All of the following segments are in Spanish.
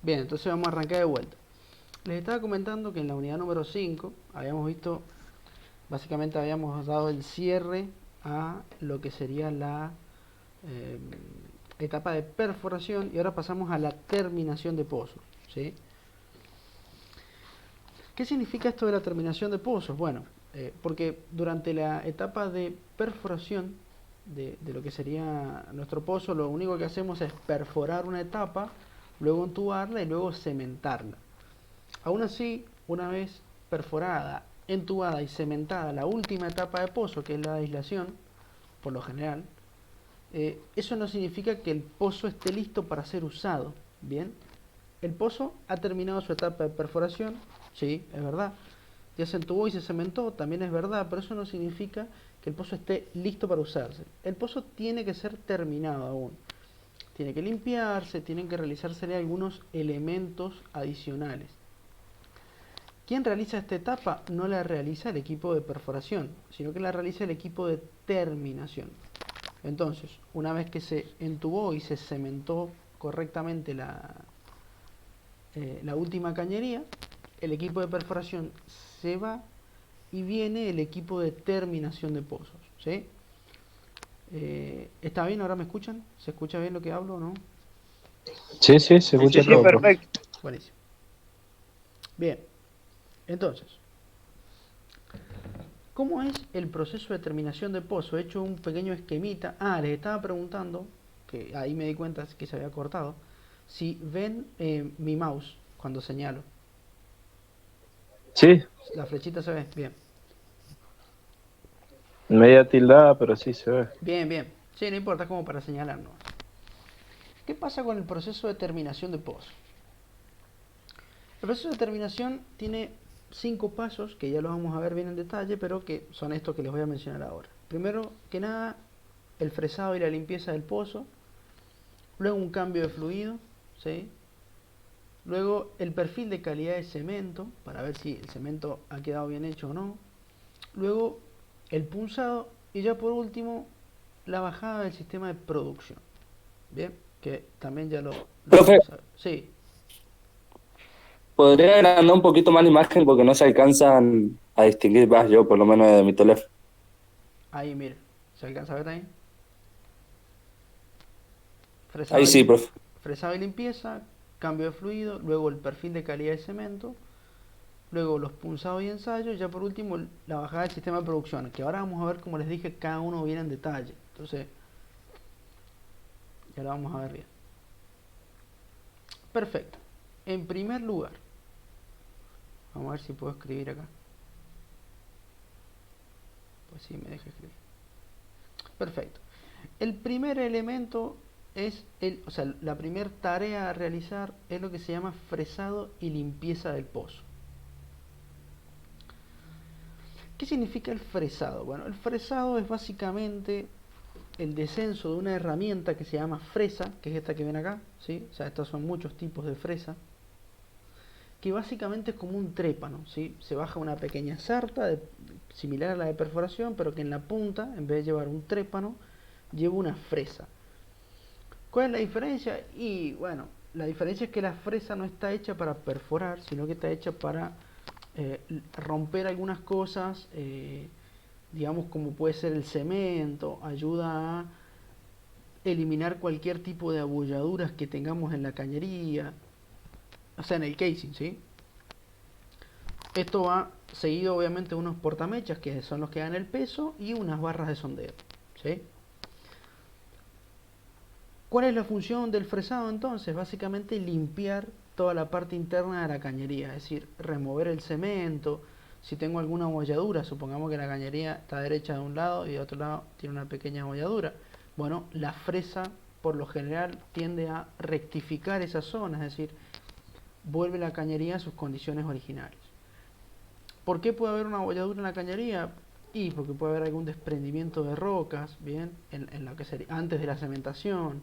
Bien, entonces vamos a arrancar de vuelta. Les estaba comentando que en la unidad número 5 habíamos visto, básicamente habíamos dado el cierre a lo que sería la eh, etapa de perforación y ahora pasamos a la terminación de pozos, ¿sí? ¿Qué significa esto de la terminación de pozos? Bueno, porque durante la etapa de perforación de lo que sería nuestro pozo, lo único que hacemos es perforar una etapa, luego entubarla y luego cementarla. Aún así, una vez perforada, entubada y cementada la última etapa de pozo, que es la aislación, por lo general, eso no significa que el pozo esté listo para ser usado. Bien, el pozo ha terminado su etapa de perforación, sí, es verdad. Ya se entubó y se cementó, también es verdad, pero eso no significa que el pozo esté listo para usarse. El pozo tiene que ser terminado aún. Tiene que limpiarse, tienen que realizársele algunos elementos adicionales. ¿Quién realiza esta etapa? No la realiza el equipo de perforación, sino que la realiza el equipo de terminación. Entonces, una vez que se entubó y se cementó correctamente la última cañería, el equipo de perforación se va y viene el equipo de terminación de pozos. ¿Sí? ¿Está bien? ¿Ahora me escuchan? ¿Se escucha bien lo que hablo o no? Sí, sí, se Sí, sí, escucha sí, todo, profe. perfecto. Buenísimo. Buenísimo. Bien, entonces, ¿cómo es el proceso de terminación de pozo? He hecho un pequeño esquemita. Ah, les estaba preguntando, que ahí me di cuenta que se había cortado, si ven mi mouse cuando señalo. Sí, La flechita se ve. Bien. media tildada, pero sí se ve. Bien, bien. Sí, no importa, es como para señalarnos. ¿Qué pasa con el proceso de terminación de pozo? El proceso de terminación tiene 5 pasos que ya los vamos a ver bien en detalle, pero que son estos que les voy a mencionar ahora. Primero que nada, el fresado y la limpieza del pozo. Luego un cambio de fluido, ¿sí? Luego el perfil de calidad de cemento, para ver si el cemento ha quedado bien hecho o no. Luego el punzado y ya por último la bajada del sistema de producción. Bien, que también ya lo Profe, vamos a ver. Sí, ¿podría agrandar un poquito más la imagen porque no se alcanzan a distinguir más yo, por lo menos de mi teléfono? ahí mire, ¿se alcanza a ver ahí? Ahí Fresado y, sí, profe. fresado y limpieza, cambio de fluido, luego el perfil de calidad de cemento, luego los punzados y ensayos, y ya por último la bajada del sistema de producción, que ahora vamos a ver, como les dije, cada uno viene en detalle. Entonces, ya lo vamos a ver bien. Perfecto. En primer lugar, vamos a ver si puedo escribir acá. Pues sí, me deja escribir. Perfecto. El primer elemento es o sea, la primera tarea a realizar es lo que se llama fresado y limpieza del pozo. ¿Qué significa el fresado? Bueno, el fresado es básicamente el descenso de una herramienta que se llama fresa, que es esta que ven acá, ¿sí? O sea, estos son muchos tipos de fresa, que básicamente es como un trépano, ¿sí? Se baja una pequeña sarta similar a la de perforación, pero que en la punta, en vez de llevar un trépano, lleva una fresa. ¿Cuál es la diferencia? Y bueno, la diferencia es que la fresa no está hecha para perforar, sino que está hecha para romper algunas cosas, digamos como puede ser el cemento, ayuda a eliminar cualquier tipo de abolladuras que tengamos en la cañería, o sea, en el casing, ¿sí? Esto va seguido obviamente de unos portamechas que son los que dan el peso y unas barras de sondeo, ¿sí? ¿Cuál es la función del fresado entonces? Básicamente limpiar toda la parte interna de la cañería, es decir, remover el cemento. Si tengo alguna abolladura, supongamos que la cañería está derecha de un lado y de otro lado tiene una pequeña abolladura. Bueno, la fresa por lo general tiende a rectificar esa zona, es decir, vuelve la cañería a sus condiciones originales. ¿Por qué puede haber una abolladura en la cañería? Y porque puede haber algún desprendimiento de rocas, bien, en lo que sería antes de la cementación,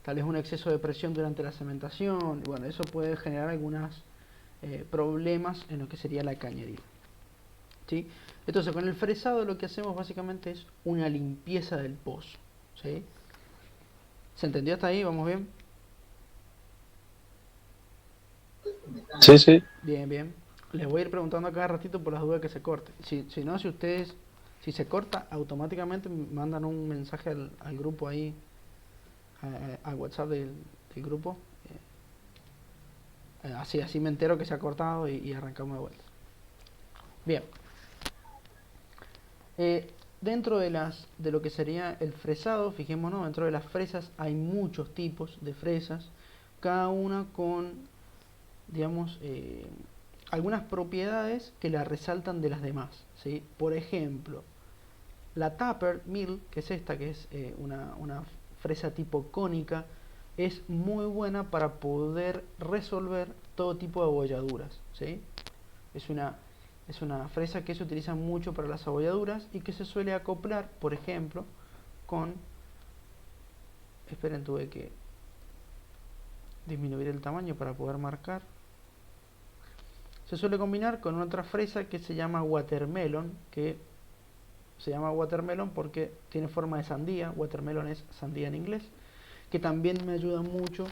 tal vez un exceso de presión durante la cementación, y bueno, eso puede generar algunos problemas en lo que sería la cañería. ¿Sí? Entonces, con el fresado lo que hacemos básicamente es una limpieza del pozo. ¿Sí? ¿Se entendió hasta ahí? ¿Vamos bien? Sí, sí. Bien, bien. Les voy a ir preguntando a cada ratito por las dudas que se corte. Si no, si ustedes, si se corta, automáticamente mandan un mensaje al grupo ahí, al WhatsApp del grupo. Así me entero que se ha cortado y arrancamos de vuelta. Bien. Dentro de lo que sería el fresado, fijémonos, dentro de las fresas hay muchos tipos de fresas, cada una con, digamos, algunas propiedades que la resaltan de las demás, ¿sí? Por ejemplo, la Tupper Mill, que es esta, que es una fresa tipo cónica, es muy buena para poder resolver todo tipo de abolladuras, ¿sí? Es una fresa que se utiliza mucho para las abolladuras y que se suele acoplar, por ejemplo, con... Esperen, tuve que disminuir el tamaño para poder marcar. Se suele combinar con otra fresa que se llama watermelon, que se llama watermelon porque tiene forma de sandía. Watermelon es sandía en inglés, que también me ayuda mucho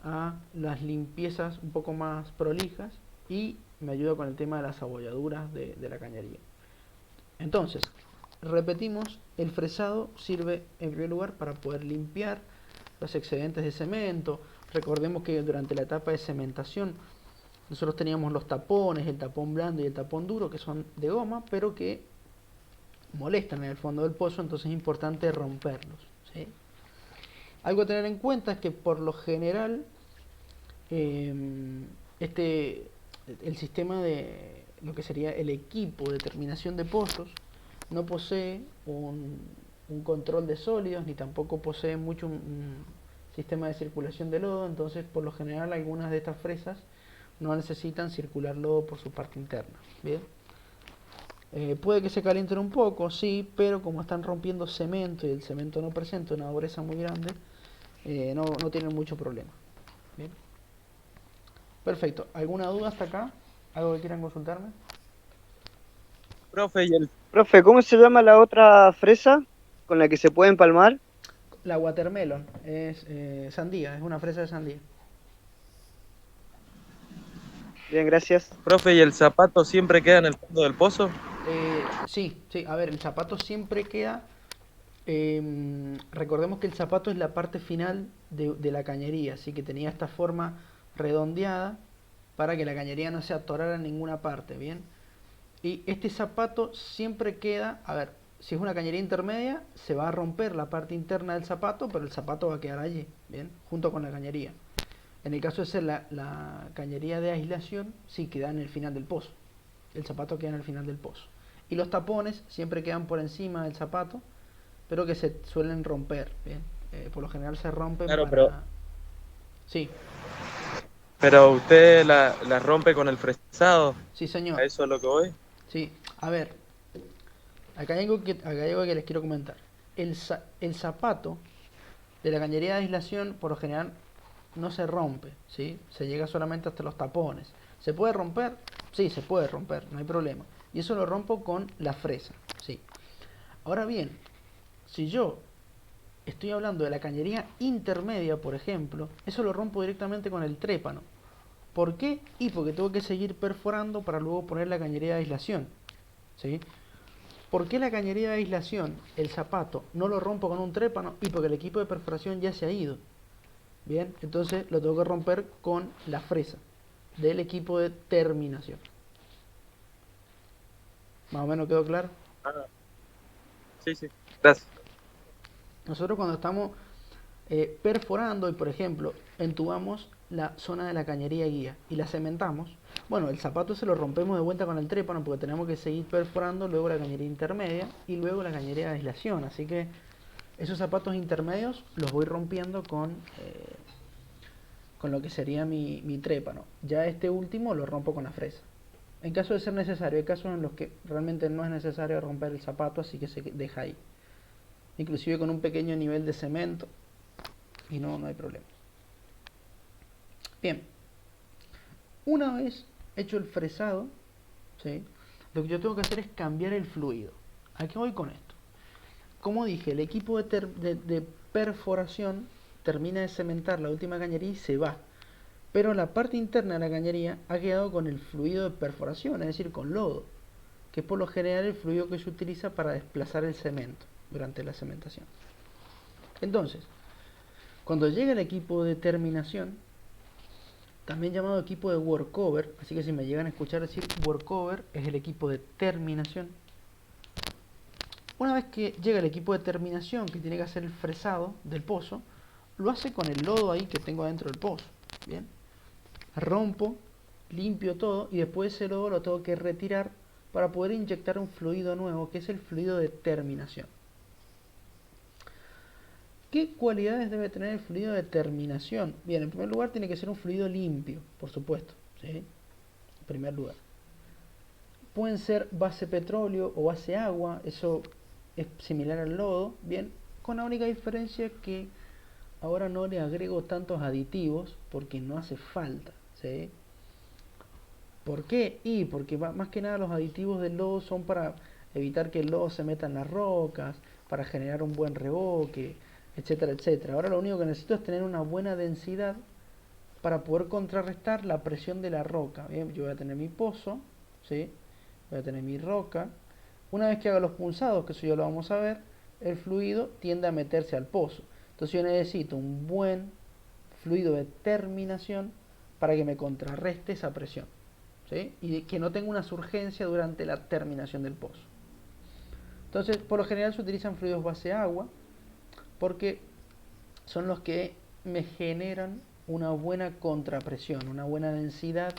a las limpiezas un poco más prolijas y me ayuda con el tema de las abolladuras de la cañería. Entonces, repetimos, el fresado sirve en primer lugar para poder limpiar los excedentes de cemento. Recordemos que durante la etapa de cementación nosotros teníamos los tapones, el tapón blando y el tapón duro, que son de goma, pero que molestan en el fondo del pozo, entonces es importante romperlos, ¿sí? Algo a tener en cuenta es que por lo general eh, este, el sistema de lo que sería el equipo de terminación de pozos no posee un control de sólidos ni tampoco posee mucho un sistema de circulación de lodo, entonces por lo general algunas de estas fresas no necesitan circular lodo por su parte interna. Bien, puede que se calienten un poco, sí, pero como están rompiendo cemento y el cemento no presenta una dureza muy grande, no tienen mucho problema. Bien, perfecto. ¿Alguna duda hasta acá? ¿Algo que quieran consultarme? Profe, ¿cómo se llama la otra fresa con la que se puede empalmar? La watermelon es sandía, es una fresa de sandía. Bien, gracias. Profe, ¿y el zapato siempre queda en el fondo del pozo? Sí, sí, a ver, el zapato siempre queda. Recordemos que el zapato es la parte final de la cañería, así que tenía esta forma redondeada para que la cañería no se atorara en ninguna parte, ¿bien? Y este zapato siempre queda, a ver, si es una cañería intermedia, se va a romper la parte interna del zapato, pero el zapato va a quedar allí, ¿bien? Junto con la cañería. En el caso de ser la cañería de aislación, sí queda en el final del pozo. El zapato queda en el final del pozo. Y los tapones siempre quedan por encima del zapato, pero que se suelen romper, ¿bien? Por lo general se rompen Claro, para... Sí, pero usted la rompe con el fresado. sí ¿A señor. eso es lo que voy? Sí, a ver, acá hay algo que les quiero comentar. El zapato de la cañería de aislación, por lo general, no se rompe, ¿sí? Se llega solamente hasta los tapones. ¿Se puede romper? Sí, se puede romper, no hay problema. Y eso lo rompo con la fresa, ¿sí? Ahora bien, si yo estoy hablando de la cañería intermedia, por ejemplo, eso lo rompo directamente con el trépano. ¿Por qué? Y porque tengo que seguir perforando para luego poner la cañería de aislación, ¿sí? ¿Por qué la cañería de aislación, el zapato, no lo rompo con un trépano? Y porque el equipo de perforación ya se ha ido. Bien, entonces lo tengo que romper con la fresa del equipo de terminación. ¿Más o menos quedó claro? Ah, sí, sí. Gracias. Nosotros cuando estamos perforando y por ejemplo entubamos la zona de la cañería guía y la cementamos, bueno, el zapato se lo rompemos de vuelta con el trépano porque tenemos que seguir perforando luego la cañería intermedia y luego la cañería de aislación, así que esos zapatos intermedios los voy rompiendo con lo que sería mi trépano. Ya este último lo rompo con la fresa. En caso de ser necesario, hay casos en los que realmente no es necesario romper el zapato, así que se deja ahí. Inclusive con un pequeño nivel de cemento y no hay problema. Bien, una vez hecho el fresado, ¿sí? Lo que yo tengo que hacer es cambiar el fluido. ¿A qué voy con esto? Como dije, el equipo de perforación termina de cementar la última cañería y se va. pero la parte interna de la cañería ha quedado con el fluido de perforación, es decir, con lodo, que es por lo general el fluido que se utiliza para desplazar el cemento durante la cementación. Entonces, cuando llega el equipo de terminación, también llamado equipo de workover, así que si me llegan a escuchar decir workover, es el equipo de terminación. Una vez que llega el equipo de terminación, que tiene que hacer el fresado del pozo, lo hace con el lodo ahí que tengo adentro del pozo. Bien, rompo, limpio todo y después ese lodo lo tengo que retirar para poder inyectar un fluido nuevo, que es el fluido de terminación. ¿Qué cualidades debe tener el fluido de terminación? Bien, en primer lugar tiene que ser un fluido limpio, por supuesto, ¿sí? En primer lugar. Pueden ser base petróleo o base agua, eso es similar al lodo, bien, con la única diferencia que ahora no le agrego tantos aditivos porque no hace falta, ¿sí? ¿Por qué? Y porque más que nada los aditivos del lodo son para evitar que el lodo se meta en las rocas, para generar un buen revoque, etcétera, etcétera. Ahora lo único que necesito es tener una buena densidad para poder contrarrestar la presión de la roca. Bien, yo voy a tener mi pozo, ¿sí? Voy a tener mi roca. Una vez que haga los punzados, que eso ya lo vamos a ver, el fluido tiende a meterse al pozo. Entonces yo necesito un buen fluido de terminación para que me contrarreste esa presión, ¿sí? Y que no tenga una surgencia durante la terminación del pozo. Entonces, por lo general se utilizan fluidos base agua, porque son los que me generan una buena contrapresión, una buena densidad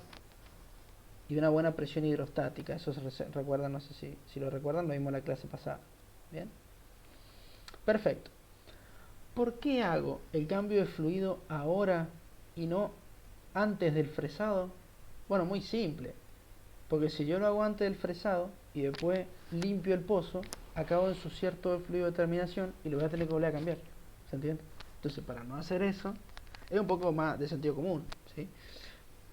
y una buena presión hidrostática. Eso se recuerda, no sé si lo recuerdan, lo vimos en la clase pasada. Bien, perfecto. ¿Por qué hago el cambio de fluido ahora y no antes del fresado? Bueno, muy simple, porque si yo lo hago antes del fresado y después limpio el pozo, acabo de ensuciar todo el fluido de terminación y lo voy a tener que volver a cambiar. ¿Se entiende? Entonces, para no hacer eso, es un poco más de sentido común, ¿sí?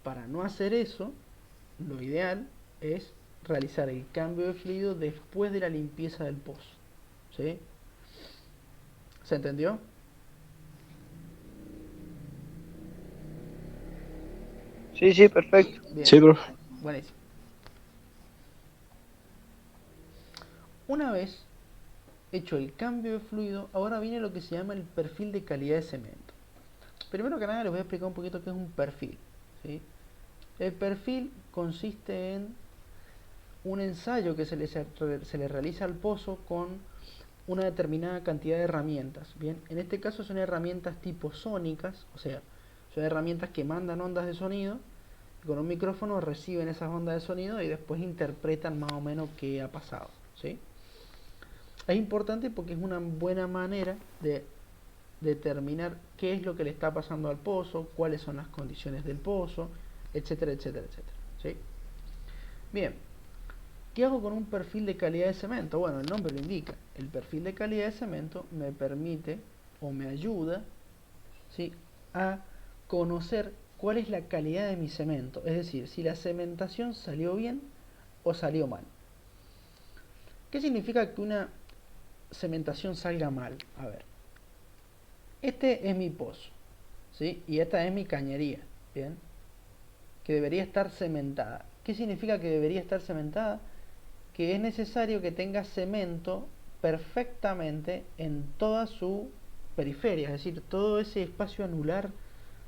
Para no hacer eso, lo ideal es realizar el cambio de fluido después de la limpieza del pozo, ¿sí? ¿Se entendió? Sí, sí, perfecto. Bien, Sí, profe. buenísimo. Una vez hecho el cambio de fluido, ahora viene lo que se llama el perfil de calidad de cemento. Primero que nada les voy a explicar un poquito qué es un perfil, ¿sí? El perfil consiste en un ensayo que se le realiza al pozo con una determinada cantidad de herramientas. Bien, en este caso son herramientas tipo sónicas, o sea, son herramientas que mandan ondas de sonido y con un micrófono reciben esas ondas de sonido y después interpretan más o menos qué ha pasado, ¿sí? Es importante porque es una buena manera de determinar qué es lo que le está pasando al pozo, cuáles son las condiciones del pozo, etcétera, etcétera, etcétera, ¿sí? Bien, ¿qué hago con un perfil de calidad de cemento? Bueno, el nombre lo indica. El perfil de calidad de cemento me permite o me ayuda, ¿sí?, a conocer cuál es la calidad de mi cemento. Es decir, si la cementación salió bien o salió mal. ¿Qué significa que una cementación salga mal? A ver, este es mi pozo, ¿sí? Y esta es mi cañería, ¿bien? Que debería estar cementada. ¿Qué significa que debería estar cementada? Que es necesario que tenga cemento perfectamente en toda su periferia, es decir, todo ese espacio anular,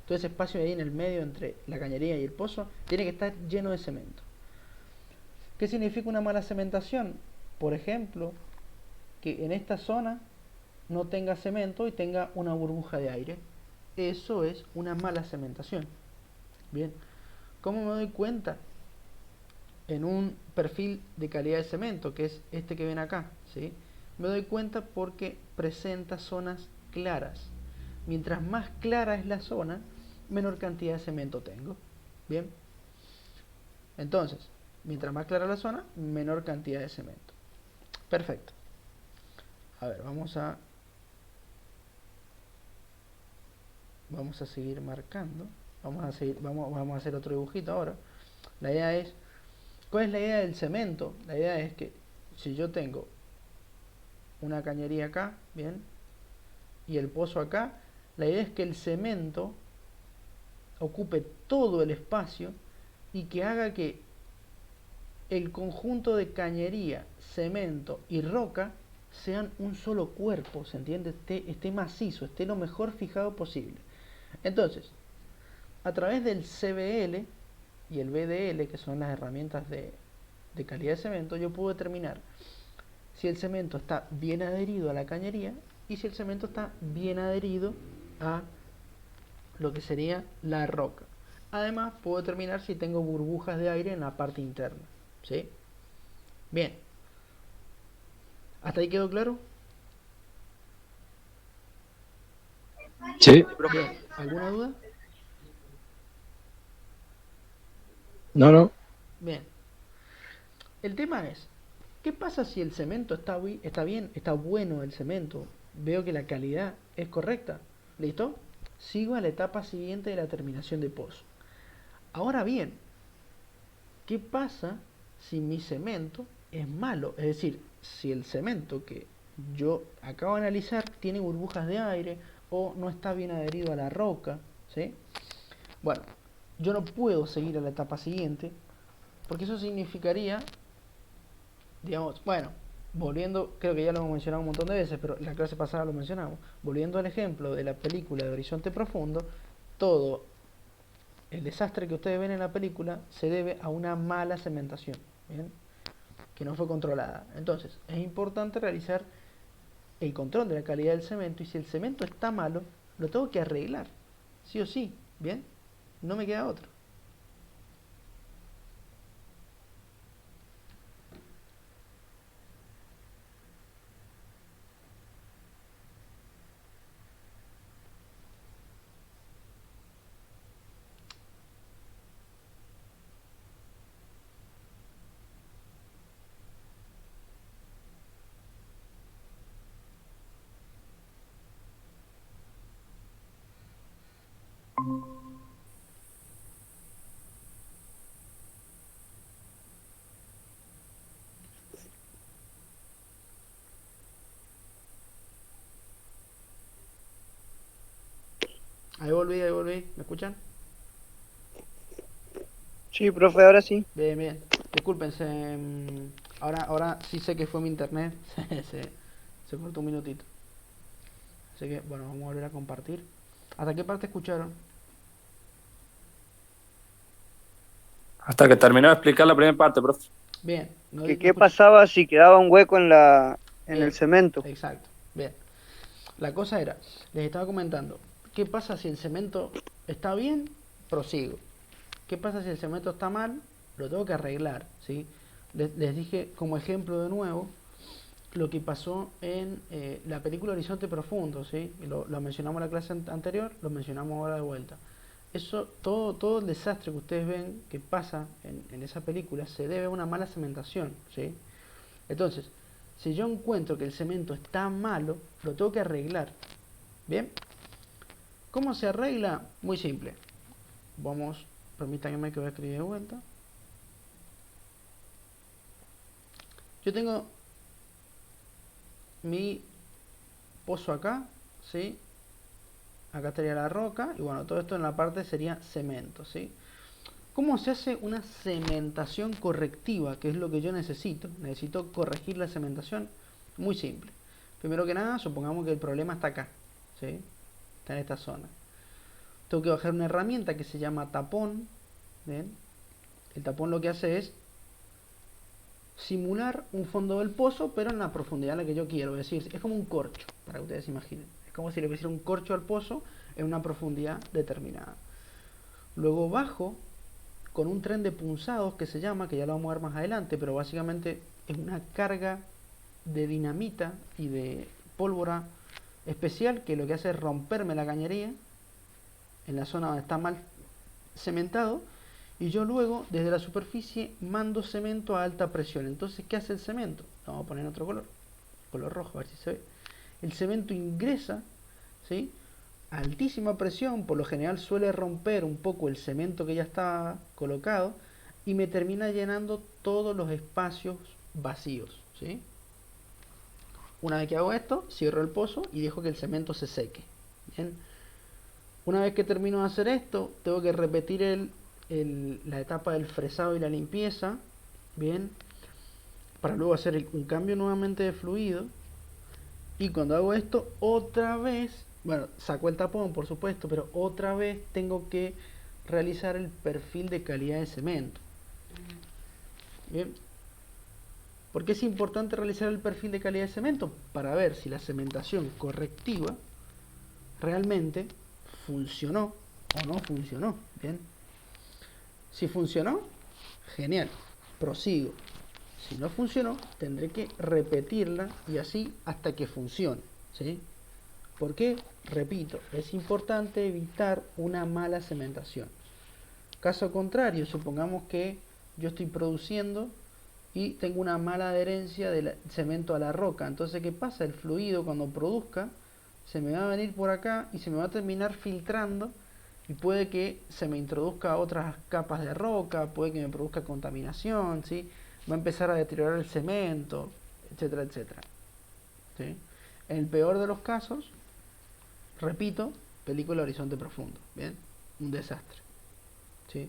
todo ese espacio ahí en el medio entre la cañería y el pozo, tiene que estar lleno de cemento. ¿Qué significa una mala cementación? Por ejemplo, que en esta zona no tenga cemento y tenga una burbuja de aire. Eso es una mala cementación. Bien, ¿cómo me doy cuenta? En un perfil de calidad de cemento, que es este que ven acá, ¿sí? Me doy cuenta porque presenta zonas claras. Mientras más clara es la zona, menor cantidad de cemento tengo. Bien, entonces, mientras más clara la zona, menor cantidad de cemento. Perfecto. A ver, vamos a seguir marcando. Vamos a hacer otro dibujito ahora. La idea es, ¿cuál es la idea del cemento? La idea es que si yo tengo una cañería acá, bien, y el pozo acá, la idea es que el cemento, ocupe todo el espacio y que haga que el conjunto de cañería, cemento y roca sean un solo cuerpo, ¿se entiende? Esté macizo, esté lo mejor fijado posible. Entonces, a través del CBL y el BDL, que son las herramientas de calidad de cemento, yo puedo determinar si el cemento está bien adherido a la cañería y si el cemento está bien adherido a lo que sería la roca. Además, puedo determinar si tengo burbujas de aire en la parte interna. ¿Sí? Bien. ¿Hasta ahí quedó claro? Sí. Bien. ¿Alguna duda? No. Bien. El tema es, ¿qué pasa si el cemento está bien, está bueno el cemento? Veo que la calidad es correcta. ¿Listo? Sigo a la etapa siguiente de la terminación de pozo. Ahora bien, ¿qué pasa si mi cemento es malo? Es decir, si el cemento que yo acabo de analizar tiene burbujas de aire o no está bien adherido a la roca, ¿sí? Bueno, yo no puedo seguir a la etapa siguiente porque eso significaría, digamos, bueno, volviendo, creo que ya lo hemos mencionado un montón de veces, pero en la clase pasada lo mencionamos, volviendo al ejemplo de la película de Horizonte Profundo, todo el desastre que ustedes ven en la película se debe a una mala cementación, ¿bien? Que no fue controlada. Entonces, es importante realizar el control de la calidad del cemento y si el cemento está malo, lo tengo que arreglar, sí o sí, ¿bien? No me queda otro. Ahí volví, ¿me escuchan? Sí, profe, ahora sí. Bien, bien. Discúlpense, ahora sí sé que fue mi internet, se cortó un minutito. Así que, bueno, vamos a volver a compartir. ¿Hasta qué parte escucharon? Hasta que terminó de explicar la primera parte, profe. Bien. No, ¿Qué, no qué escuch- pasaba si quedaba un hueco en Bien, el cemento? exacto. Bien. La cosa era, les estaba comentando, ¿qué pasa si el cemento está bien? Prosigo. ¿Qué pasa si el cemento está mal? Lo tengo que arreglar, ¿sí? Les dije como ejemplo de nuevo lo que pasó en la película Horizonte Profundo, ¿sí? Lo mencionamos en la clase anterior, lo mencionamos ahora de vuelta. Eso, todo el desastre que ustedes ven que pasa en esa película se debe a una mala cementación, ¿sí? Entonces, si yo encuentro que el cemento está malo, lo tengo que arreglar. ¿Bien? ¿Cómo se arregla? Muy simple. Vamos, permítanme que voy a escribir de vuelta. Yo tengo mi pozo acá, ¿sí? Acá estaría la roca y bueno, todo esto en la parte sería cemento, ¿sí? ¿Cómo se hace una cementación correctiva? Que es lo que yo necesito. Necesito corregir la cementación. Muy simple. Primero que nada, supongamos que el problema está acá, ¿sí? Está en esta zona. Tengo que bajar una herramienta que se llama tapón. ¿Ven? El tapón lo que hace es simular un fondo del pozo, pero en la profundidad en la que yo quiero. Es decir, es como un corcho, para que ustedes imaginen. Es como si le pusiera un corcho al pozo en una profundidad determinada. Luego bajo con un tren de punzados que se llama, que ya lo vamos a ver más adelante, pero básicamente es una carga de dinamita y de pólvora especial que lo que hace es romperme la cañería en la zona donde está mal cementado y yo luego desde la superficie mando cemento a alta presión. Entonces, ¿qué hace el cemento? Lo vamos a poner en otro color rojo, a ver si se ve. El cemento ingresa, ¿sí?, a altísima presión, por lo general suele romper un poco el cemento que ya está colocado y me termina llenando todos los espacios vacíos, ¿sí? Una vez que hago esto, cierro el pozo y dejo que el cemento se seque. Bien. Una vez que termino de hacer esto, tengo que repetir la etapa del fresado y la limpieza, bien, para luego hacer un cambio nuevamente de fluido. Y cuando hago esto, otra vez, bueno, saco el tapón por supuesto, pero otra vez tengo que realizar el perfil de calidad de cemento. Bien. ¿Por qué es importante realizar el perfil de calidad de cemento? Para ver si la cementación correctiva realmente funcionó o no funcionó. Bien. Si funcionó, genial, prosigo. Si no funcionó, tendré que repetirla y así hasta que funcione, ¿sí? ¿Por qué? Repito, es importante evitar una mala cementación. Caso contrario, supongamos que yo estoy produciendo y tengo una mala adherencia del cemento a la roca. Entonces, ¿qué pasa? El fluido cuando produzca se me va a venir por acá y se me va a terminar filtrando y puede que se me introduzca otras capas de roca, puede que me produzca contaminación, ¿sí? Va a empezar a deteriorar el cemento, etcétera, etcétera. ¿Sí? En el peor de los casos, repito, película Horizonte Profundo, ¿bien? Un desastre. ¿Sí?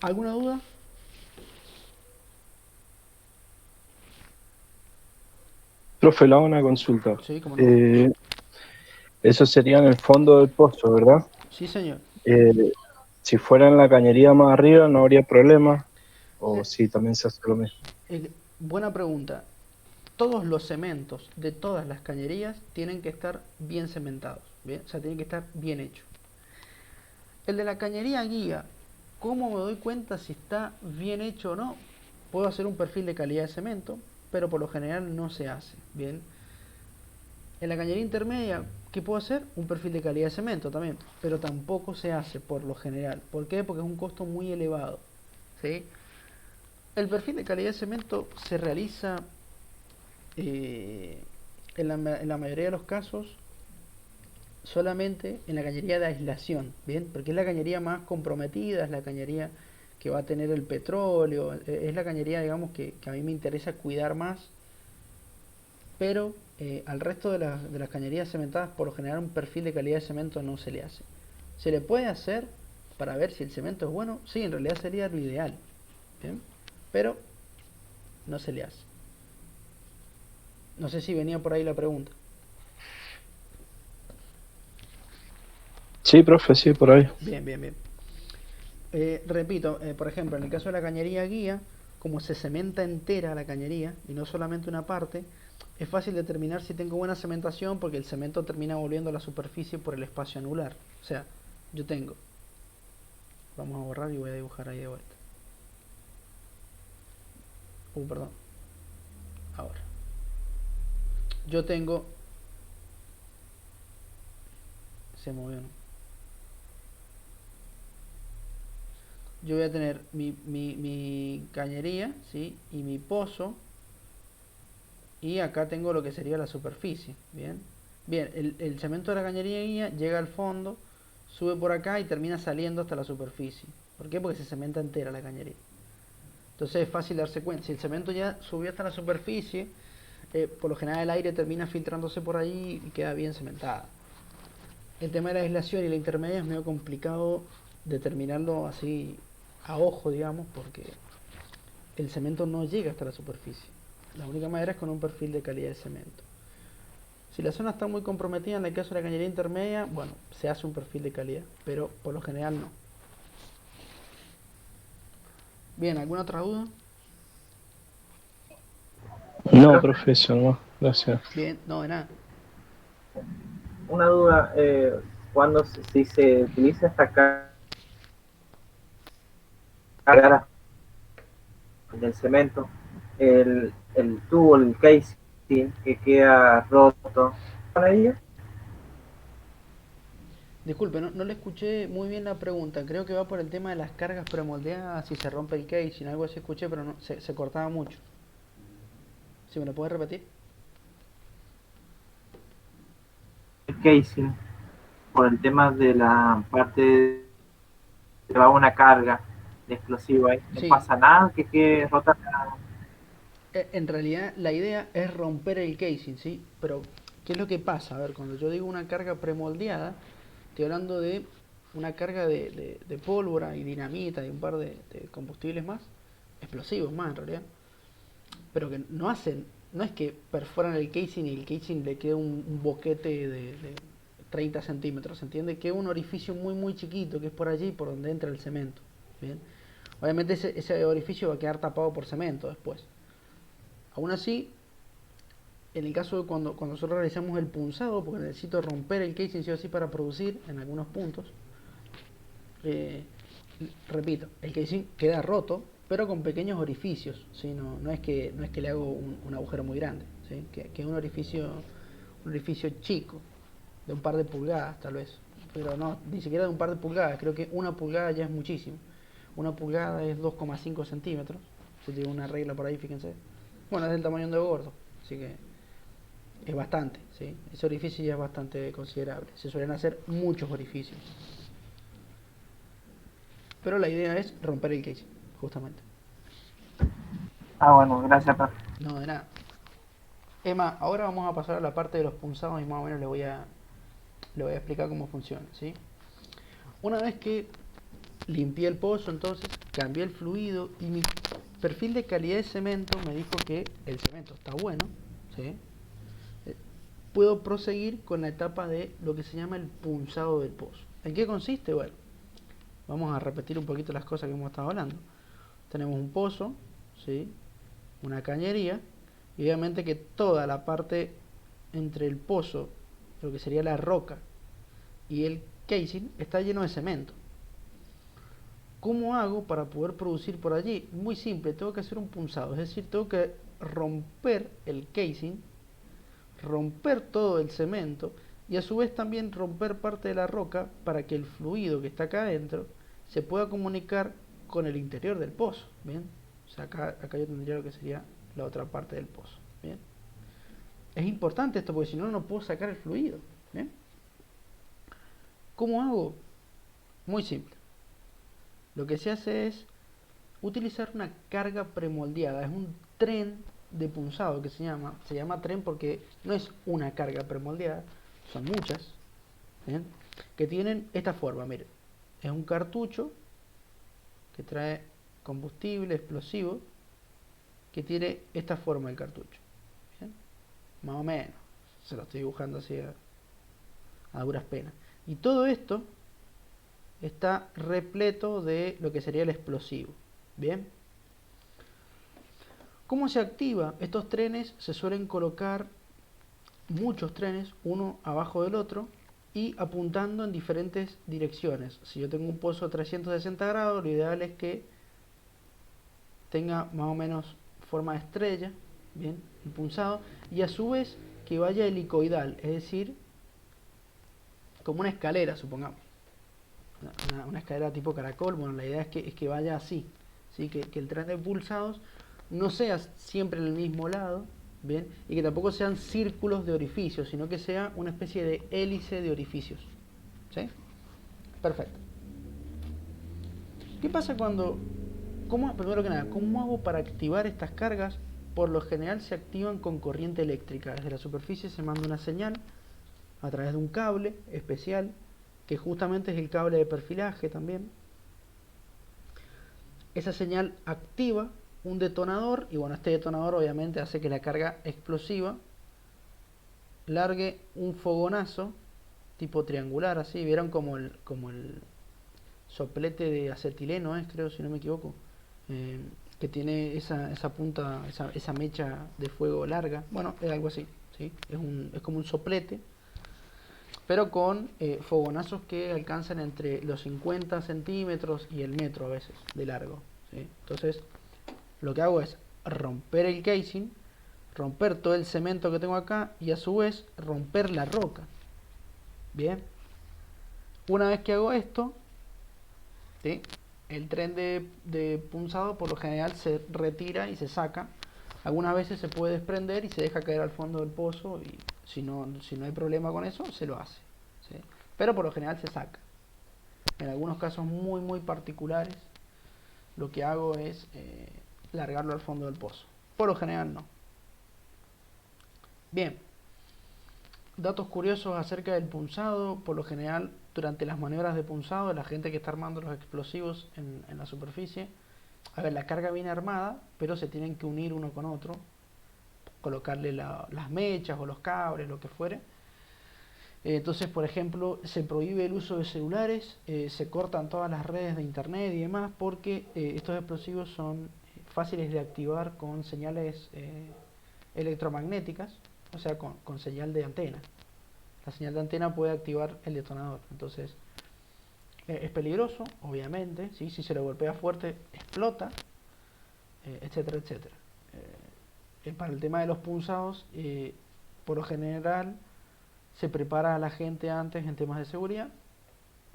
¿Alguna duda? Profe, le hago una consulta. Sí, cómo no. Eso sería en el fondo del pozo, ¿verdad? Sí, señor. Si fuera en la cañería más arriba, no habría problema. O Eh, si también se hace lo mismo. Buena pregunta. Todos los cementos de todas las cañerías tienen que estar bien cementados, ¿bien? O sea, tienen que estar bien hechos. El de la cañería guía, ¿cómo me doy cuenta si está bien hecho o no? Puedo hacer un perfil de calidad de cemento, pero por lo general no se hace, ¿bien? En la cañería intermedia, ¿qué puedo hacer? Un perfil de calidad de cemento también, pero tampoco se hace por lo general. ¿Por qué? Porque es un costo muy elevado, ¿sí? El perfil de calidad de cemento se realiza en la mayoría de los casos solamente en la cañería de aislación, ¿bien? Porque es la cañería más comprometida, es la cañería que va a tener el petróleo, es la cañería, digamos, que a mí me interesa cuidar más, pero al resto de las cañerías cementadas, por lo general, un perfil de calidad de cemento no se le hace. ¿Se le puede hacer para ver si el cemento es bueno? Sí, en realidad sería lo ideal, ¿bien? Pero no se le hace. No sé si venía por ahí la pregunta. Sí, profe, sí, por ahí. Bien, bien, bien. Repito, por ejemplo, en el caso de la cañería guía, como se cementa entera la cañería y no solamente una parte, es fácil determinar si tengo buena cementación porque el cemento termina volviendo a la superficie por el espacio anular. O sea, yo tengo... Vamos a borrar y voy a dibujar ahí de vuelta. Perdón. Ahora. Yo tengo... Se movió, ¿no? Yo voy a tener mi cañería, ¿sí? Y mi pozo. Y acá tengo lo que sería la superficie. Bien, bien, el cemento de la cañería guía llega al fondo, sube por acá y termina saliendo hasta la superficie. ¿Por qué? Porque se cementa entera la cañería. Entonces es fácil darse cuenta. Si el cemento ya subió hasta la superficie, por lo general el aire termina filtrándose por ahí y queda bien cementada. El tema de la aislación y la intermedia es medio complicado determinarlo así a ojo, digamos, porque el cemento no llega hasta la superficie. La única manera es con un perfil de calidad de cemento. Si la zona está muy comprometida, en el caso de la cañería intermedia, bueno, se hace un perfil de calidad, pero por lo general no. Bien, ¿alguna otra duda? No, profe, eso no. Gracias. Bien, no, de nada. Una duda, si se utiliza esta carga del cemento, el tubo, el casing que queda roto, ¿para ello? Disculpe, no le escuché muy bien la pregunta. Creo que va por el tema de las cargas premoldeadas, si se rompe el casing, algo así escuché, pero no, se cortaba mucho. ¿Sí me lo puede repetir? El casing, por el tema de la parte de va una carga de explosivo ahí, no Sí. pasa nada que quede rota. En realidad la idea es romper el casing, ¿sí? Pero ¿Qué es lo que pasa? A ver, cuando yo digo una carga premoldeada, estoy hablando de una carga de pólvora y dinamita y un par de combustibles más, explosivos más en realidad, pero que no hacen, no es que perforan el casing y el casing le queda un boquete de 30 centímetros, ¿se entiende? Que es un orificio muy muy chiquito, que es por allí por donde entra el cemento. Bien, obviamente ese orificio va a quedar tapado por cemento después. Aún así, en el caso de cuando nosotros realizamos el punzado, porque necesito romper el casing sí o sí para producir en algunos puntos, repito, el casing queda roto, pero con pequeños orificios, ¿sí? No es que le hago un agujero muy grande, ¿sí? Que es un orificio chico, de un par de pulgadas tal vez, pero no, ni siquiera de un par de pulgadas, creo que una pulgada ya es muchísimo. Una pulgada es 2,5 centímetros, si tiene una regla por ahí, fíjense. Bueno, es del tamaño de gordo, así que es bastante, ¿sí? Ese orificio ya es bastante considerable. Se suelen hacer muchos orificios. Pero la idea es romper el casing, justamente. Ah, bueno, gracias, profe. No, de nada. Emma, ahora vamos a pasar a la parte de los punzados y más o menos le voy a explicar cómo funciona, ¿sí? Una vez que limpié el pozo, entonces cambié el fluido y mi perfil de calidad de cemento me dijo que el cemento está bueno, ¿sí? Puedo proseguir con la etapa de lo que se llama el punzado del pozo. ¿En qué consiste? Bueno, vamos a repetir un poquito las cosas que hemos estado hablando. Tenemos un pozo, ¿sí? Una cañería, y obviamente que toda la parte entre el pozo, lo que sería la roca, y el casing está lleno de cemento. ¿Cómo hago para poder producir por allí? Muy simple, tengo que hacer un punzado, es decir, tengo que romper el casing, romper todo el cemento y a su vez también romper parte de la roca para que el fluido que está acá adentro se pueda comunicar con el interior del pozo. Bien, o sea, acá yo tendría lo que sería la otra parte del pozo. Bien, es importante esto porque si no, no puedo sacar el fluido. Bien, ¿cómo hago? Muy simple. Lo que se hace es utilizar una carga premoldeada, es un tren de punzado que se llama tren porque no es una carga premoldeada, son muchas, ¿bien? Que tienen esta forma, miren, es un cartucho que trae combustible explosivo que tiene esta forma el cartucho, ¿bien? Más o menos, se lo estoy dibujando así a duras penas, y todo esto está repleto de lo que sería el explosivo. Bien, ¿cómo se activa? Estos trenes se suelen colocar muchos trenes uno abajo del otro y apuntando en diferentes direcciones. Si yo tengo un pozo a 360 grados, lo ideal es que tenga más o menos forma de estrella, bien, el punzado, y a su vez que vaya helicoidal, es decir, como una escalera, supongamos. Una escalera tipo caracol. Bueno, la idea es que vaya así, ¿sí? Que el tren de pulsados no sea siempre en el mismo lado, ¿bien? Y que tampoco sean círculos de orificios, sino que sea una especie de hélice de orificios, ¿sí? Perfecto. ¿Qué pasa primero que nada, cómo hago para activar estas cargas? Por lo general se activan con corriente eléctrica. Desde la superficie se manda una señal a través de un cable especial, que justamente es el cable de perfilaje también. Esa señal activa un detonador y bueno, este detonador obviamente hace que la carga explosiva largue un fogonazo tipo triangular, así, vieron como el soplete de acetileno, creo, si no me equivoco, que tiene esa punta, esa mecha de fuego larga. Bueno, es algo así, ¿sí? Es como un soplete, pero con fogonazos que alcanzan entre los 50 centímetros y el metro a veces de largo, ¿sí? Entonces lo que hago es romper el casing, romper todo el cemento que tengo acá y a su vez romper la roca. Bien, una vez que hago esto, ¿sí?, el tren de punzado por lo general se retira y se saca. Algunas veces se puede desprender y se deja caer al fondo del pozo y si no hay problema con eso, se lo hace, ¿sí? Pero por lo general se saca. En algunos casos muy muy particulares, lo que hago es largarlo al fondo del pozo. Por lo general no. Bien. Datos curiosos acerca del punzado. Por lo general, durante las maniobras de punzado, la gente que está armando los explosivos en la superficie, a ver, la carga viene armada, pero se tienen que unir uno con otro, colocarle las mechas o los cables, lo que fuere. Entonces, por ejemplo, se prohíbe el uso de celulares, se cortan todas las redes de internet y demás, porque estos explosivos son fáciles de activar con señales electromagnéticas, o sea, con señal de antena. La señal de antena puede activar el detonador. Entonces, es peligroso, obviamente, ¿sí? Si se le golpea fuerte, explota, etcétera, etcétera. Para el tema de los punzados, por lo general, se prepara a la gente antes en temas de seguridad,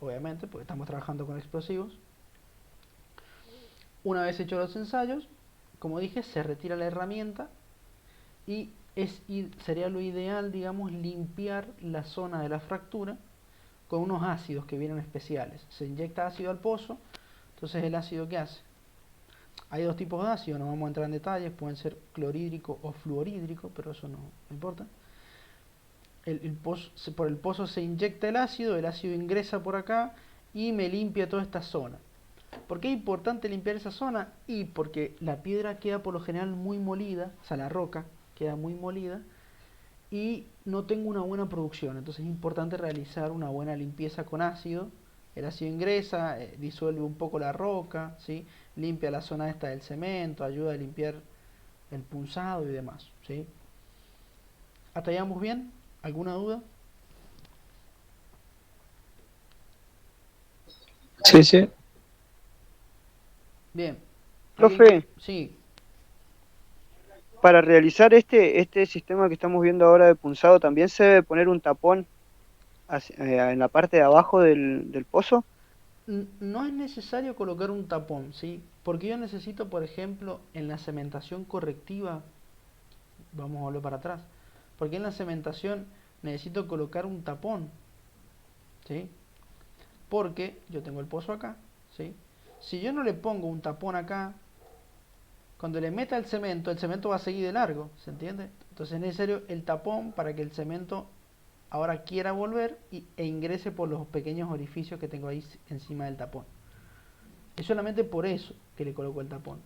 obviamente, porque estamos trabajando con explosivos. Una vez hechos los ensayos, como dije, se retira la herramienta y sería lo ideal, digamos, limpiar la zona de la fractura con unos ácidos que vienen especiales. Se inyecta ácido al pozo, entonces el ácido, ¿qué hace? Hay dos tipos de ácido, no vamos a entrar en detalles, pueden ser clorhídrico o fluorhídrico, pero eso no importa. Por el pozo se inyecta el ácido ingresa por acá y me limpia toda esta zona. ¿Por qué es importante limpiar esa zona? Y porque la piedra queda por lo general muy molida, o sea, la roca queda muy molida y no tengo una buena producción. Entonces es importante realizar una buena limpieza con ácido. El ácido ingresa, disuelve un poco la roca, ¿sí? Limpia la zona esta del cemento, ayuda a limpiar el punzado y demás, ¿sí? ¿Hasta allá vamos bien? ¿Alguna duda? Sí, sí. Bien. Profe, Sí. para realizar este sistema que estamos viendo ahora de punzado, ¿también se debe poner un tapón en la parte de abajo del pozo? No es necesario colocar un tapón, ¿sí? Porque yo necesito, por ejemplo, en la cementación correctiva, vamos a volver para atrás, porque en la cementación necesito colocar un tapón, ¿sí? Porque yo tengo el pozo acá, ¿sí? Si yo no le pongo un tapón acá, cuando le meta el cemento va a seguir de largo, ¿se entiende? Entonces es necesario el tapón para que el cemento ahora quiera volver e ingrese por los pequeños orificios que tengo ahí encima del tapón. Es solamente por eso que le coloco el tapón.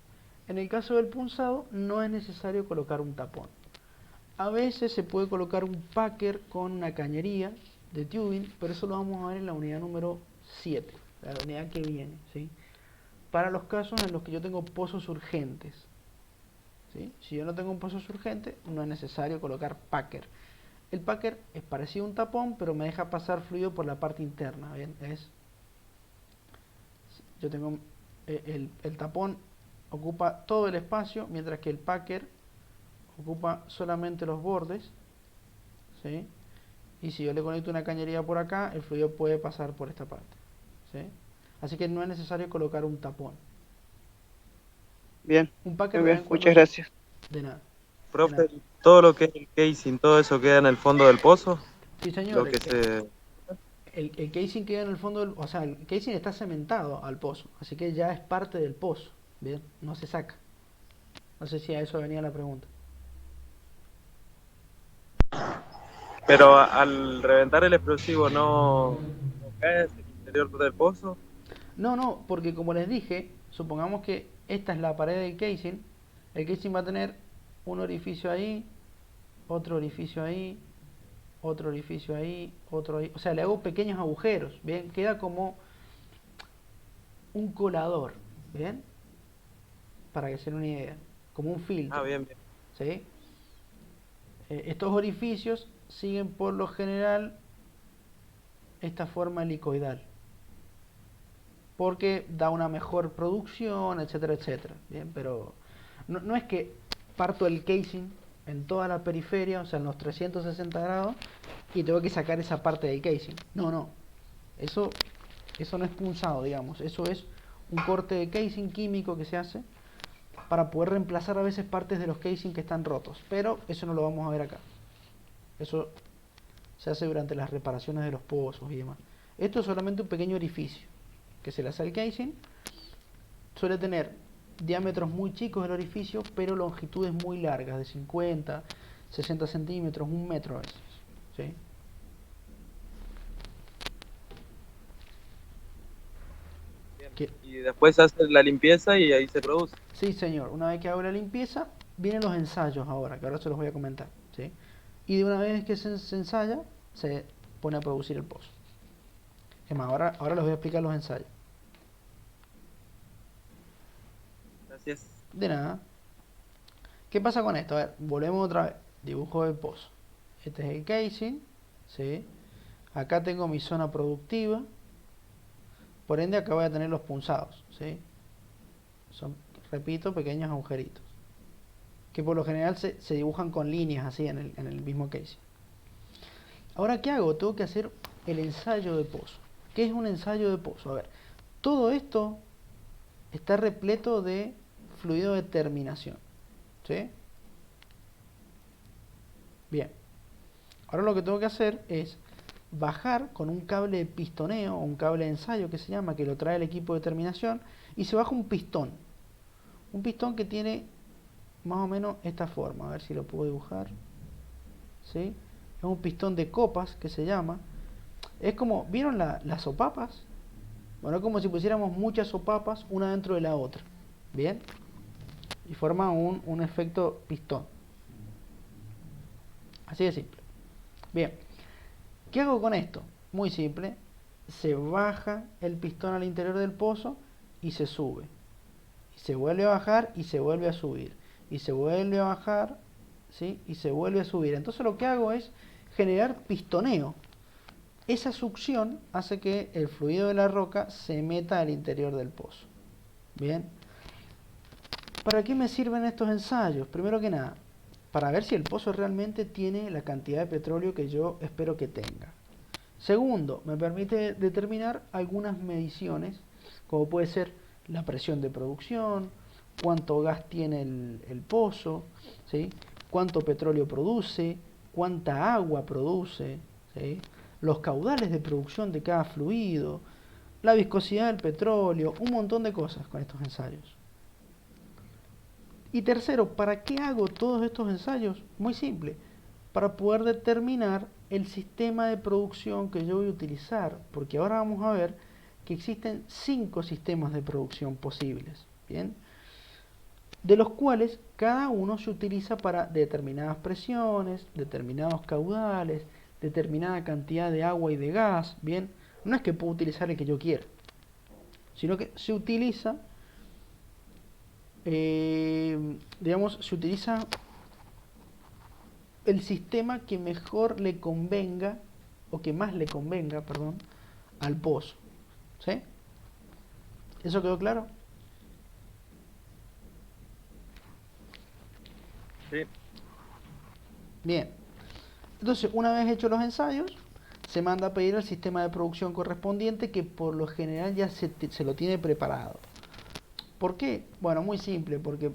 En el caso del punzado no es necesario colocar un tapón. A veces se puede colocar un packer con una cañería de tubing, pero eso lo vamos a ver en la unidad número 7, la unidad que viene, ¿sí? Para los casos en los que yo tengo pozos urgentes, ¿sí? Si yo no tengo un pozo urgente, no es necesario colocar packer. El packer es parecido a un tapón, pero me deja pasar fluido por la parte interna, ¿bien? Yo tengo el tapón ocupa todo el espacio, mientras que el packer ocupa solamente los bordes, ¿sí? Y si yo le conecto una cañería por acá, el fluido puede pasar por esta parte, ¿sí? Así que no es necesario colocar un tapón. Bien, Un packer muy de bien, vez en cuando muchas gracias. de nada. Profe, todo lo que es el casing, todo eso queda en el fondo del pozo. Sí, señor. Lo que se... El casing queda en el fondo del, o sea, el casing está cementado al pozo, así que ya es parte del pozo, bien, no se saca. No sé si a eso venía la pregunta. Pero al reventar el explosivo no cae hacia el interior del pozo. No, porque como les dije, supongamos que esta es la pared del casing, el casing va a tener un orificio ahí, otro orificio ahí, otro orificio ahí, otro ahí, o sea, le hago pequeños agujeros, bien, queda como un colador, bien, para que se den una idea, como un filtro. Ah, bien, bien. ¿Sí? Estos orificios siguen por lo general esta forma helicoidal, porque da una mejor producción, etcétera, etcétera. Bien, pero no es que parto el casing en toda la periferia, o sea, en los 360 grados, y tengo que sacar esa parte del casing. No. Eso no es punzado, digamos. Eso es un corte de casing químico que se hace para poder reemplazar a veces partes de los casing que están rotos. Pero eso no lo vamos a ver acá. Eso se hace durante las reparaciones de los pozos y demás. Esto es solamente un pequeño orificio que se le hace al casing. Suele tener diámetros muy chicos el orificio, pero longitudes muy largas, de 50, 60 centímetros, 1 metro a veces, ¿sí? Que, y después hace la limpieza y ahí se produce. sí, señor, una vez que hago la limpieza, vienen los ensayos ahora, que ahora se los voy a comentar, ¿sí? Y de una vez que se ensaya, se pone a producir el pozo. Es más, ahora les voy a explicar los ensayos. Gracias. De nada. ¿Qué pasa con esto? A ver, volvemos otra vez. Dibujo del pozo. Este es el casing, ¿sí? Acá tengo mi zona productiva. Por ende, acá voy a tener los punzados, ¿sí? Son, repito, pequeños agujeritos. Que por lo general se dibujan con líneas así en el mismo casing. Ahora, ¿qué hago? Tengo que hacer el ensayo de pozo. ¿Qué es un ensayo de pozo? A ver, todo esto está repleto de fluido de terminación, ¿sí? Bien. Ahora lo que tengo que hacer es bajar con un cable de pistoneo o un cable de ensayo que se llama, que lo trae el equipo de terminación, y se baja un pistón. Un pistón que tiene más o menos esta forma. A ver si lo puedo dibujar. ¿Sí? Es un pistón de copas que se llama. Es como, ¿vieron las sopapas? Bueno, es como si pusiéramos muchas sopapas una dentro de la otra. ¿Bien? Y forma un efecto pistón. Así de simple. Bien. ¿Qué hago con esto? Muy simple. Se baja el pistón al interior del pozo y se sube. Y se vuelve a bajar y se vuelve a subir. Y se vuelve a bajar, ¿sí? Y se vuelve a subir. Entonces lo que hago es generar pistoneo. Esa succión hace que el fluido de la roca se meta al interior del pozo. Bien. ¿Para qué me sirven estos ensayos? Primero que nada, para ver si el pozo realmente tiene la cantidad de petróleo que yo espero que tenga. Segundo, me permite determinar algunas mediciones, como puede ser la presión de producción, cuánto gas tiene el pozo, ¿sí? Cuánto petróleo produce, cuánta agua produce, ¿sí? Los caudales de producción de cada fluido, la viscosidad del petróleo, un montón de cosas con estos ensayos. Y tercero, ¿para qué hago todos estos ensayos? Muy simple, para poder determinar el sistema de producción que yo voy a utilizar, porque ahora vamos a ver que existen 5 sistemas de producción posibles, ¿bien? De los cuales cada uno se utiliza para determinadas presiones, determinados caudales, determinada cantidad de agua y de gas, ¿bien? No es que puedo utilizar el que yo quiera, sino que se utiliza, digamos, se utiliza el sistema que mejor le convenga, o que más le convenga, perdón, al pozo. ¿Sí? ¿Eso quedó claro? Sí. Bien. Entonces, una vez hechos los ensayos, se manda a pedir al sistema de producción correspondiente, que por lo general ya se lo tiene preparado. ¿Por qué? Bueno, muy simple, porque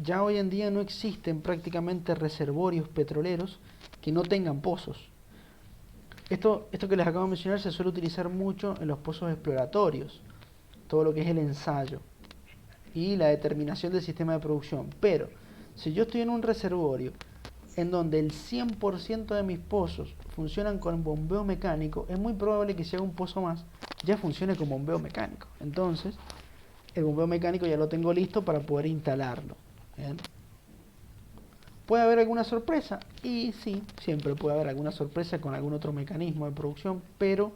ya hoy en día no existen prácticamente reservorios petroleros que no tengan pozos. Esto que les acabo de mencionar se suele utilizar mucho en los pozos exploratorios, todo lo que es el ensayo y la determinación del sistema de producción. Pero si yo estoy en un reservorio en donde el 100% de mis pozos funcionan con bombeo mecánico, es muy probable que si haga un pozo más ya funcione con bombeo mecánico. Entonces, el bombeo mecánico ya lo tengo listo para poder instalarlo. ¿Bien? ¿Puede haber alguna sorpresa? Y sí, siempre puede haber alguna sorpresa con algún otro mecanismo de producción, pero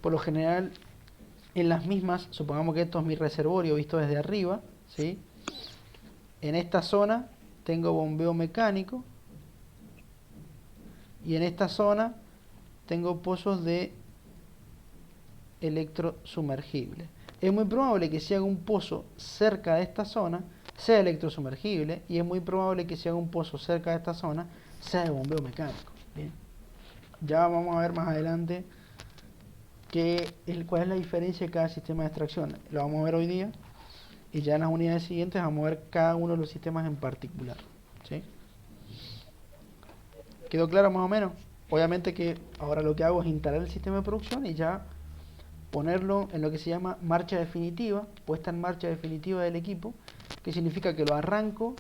por lo general en las mismas, supongamos que esto es mi reservorio visto desde arriba, ¿sí? En esta zona tengo bombeo mecánico y en esta zona tengo pozos de electrosumergible. Es muy probable que si haga un pozo cerca de esta zona sea electrosumergible, y es muy probable que si haga un pozo cerca de esta zona sea de bombeo mecánico. Bien. Ya vamos a ver más adelante cuál es la diferencia de cada sistema de extracción. Lo vamos a ver hoy día, y ya en las unidades siguientes vamos a ver cada uno de los sistemas en particular. ¿Sí? ¿Quedó claro más o menos? Obviamente que ahora lo que hago es instalar el sistema de producción y ya ponerlo en lo que se llama marcha definitiva, puesta en marcha definitiva del equipo, que significa que lo arranco,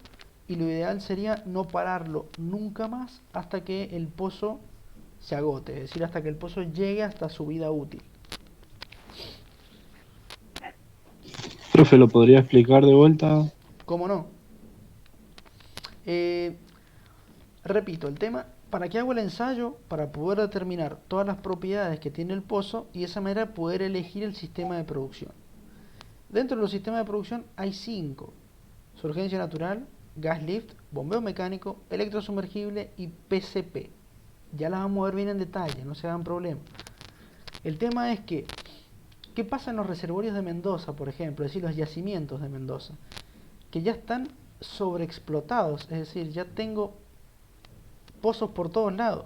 y lo ideal sería no pararlo nunca más hasta que el pozo se agote, es decir, hasta que el pozo llegue hasta su vida útil. Profe, ¿lo podría explicar de vuelta? ¿Cómo no? Eh, Repito, el tema, ¿para qué hago el ensayo? Para poder determinar todas las propiedades que tiene el pozo y de esa manera poder elegir el sistema de producción. Dentro de los sistemas de producción hay 5: surgencia natural, gas lift, bombeo mecánico, electrosumergible y PCP. Ya las vamos a ver bien en detalle, no se hagan problema. El tema es que, ¿qué pasa en los reservorios de Mendoza, por ejemplo? Es decir, los yacimientos de Mendoza, que ya están sobreexplotados, es decir, ya tengo pozos por todos lados.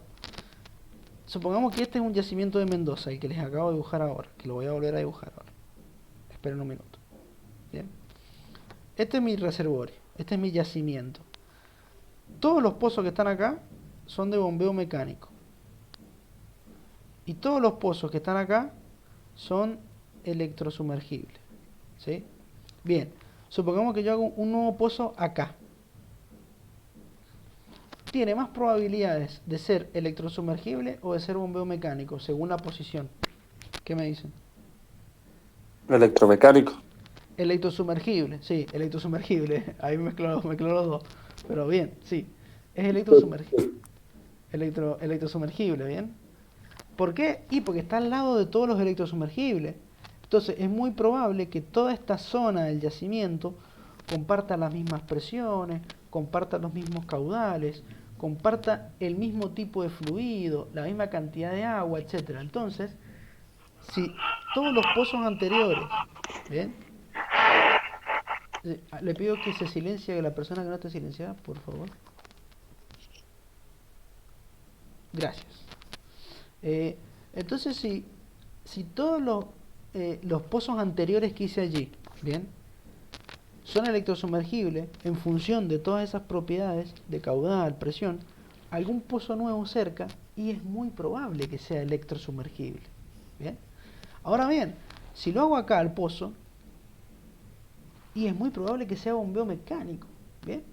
Supongamos que este es un yacimiento de Mendoza, el que les acabo de dibujar ahora, que lo voy a volver a dibujar ahora. Esperen un minuto. Bien. Este es mi reservorio, este es mi yacimiento. Todos los pozos que están acá son de bombeo mecánico. Y todos los pozos que están acá son electrosumergibles. ¿Sí? Bien, supongamos que yo hago un nuevo pozo acá. Tiene más probabilidades de ser electrosumergible o de ser bombeo mecánico, según la posición. ¿Qué me dicen? Electromecánico. Electrosumergible, sí, electrosumergible. Ahí mezcló los dos. Pero bien, sí. Es electrosumergible. Electrosumergible, ¿bien? ¿Por qué? Y porque está al lado de todos los electrosumergibles. Entonces es muy probable que toda esta zona del yacimiento comparta las mismas presiones, comparta los mismos caudales, comparta el mismo tipo de fluido, la misma cantidad de agua, etcétera. Entonces, si todos los pozos anteriores, ¿bien? Le pido que se silencie a la persona que no esté silenciada, por favor. Gracias. Entonces, si todos los pozos anteriores que hice allí, ¿bien?, son electrosumergibles en función de todas esas propiedades de caudal, presión, algún pozo nuevo cerca y es muy probable que sea electrosumergible. ¿Bien? Ahora bien, si lo hago acá al pozo, y es muy probable que sea bombeo mecánico. ¿Bien?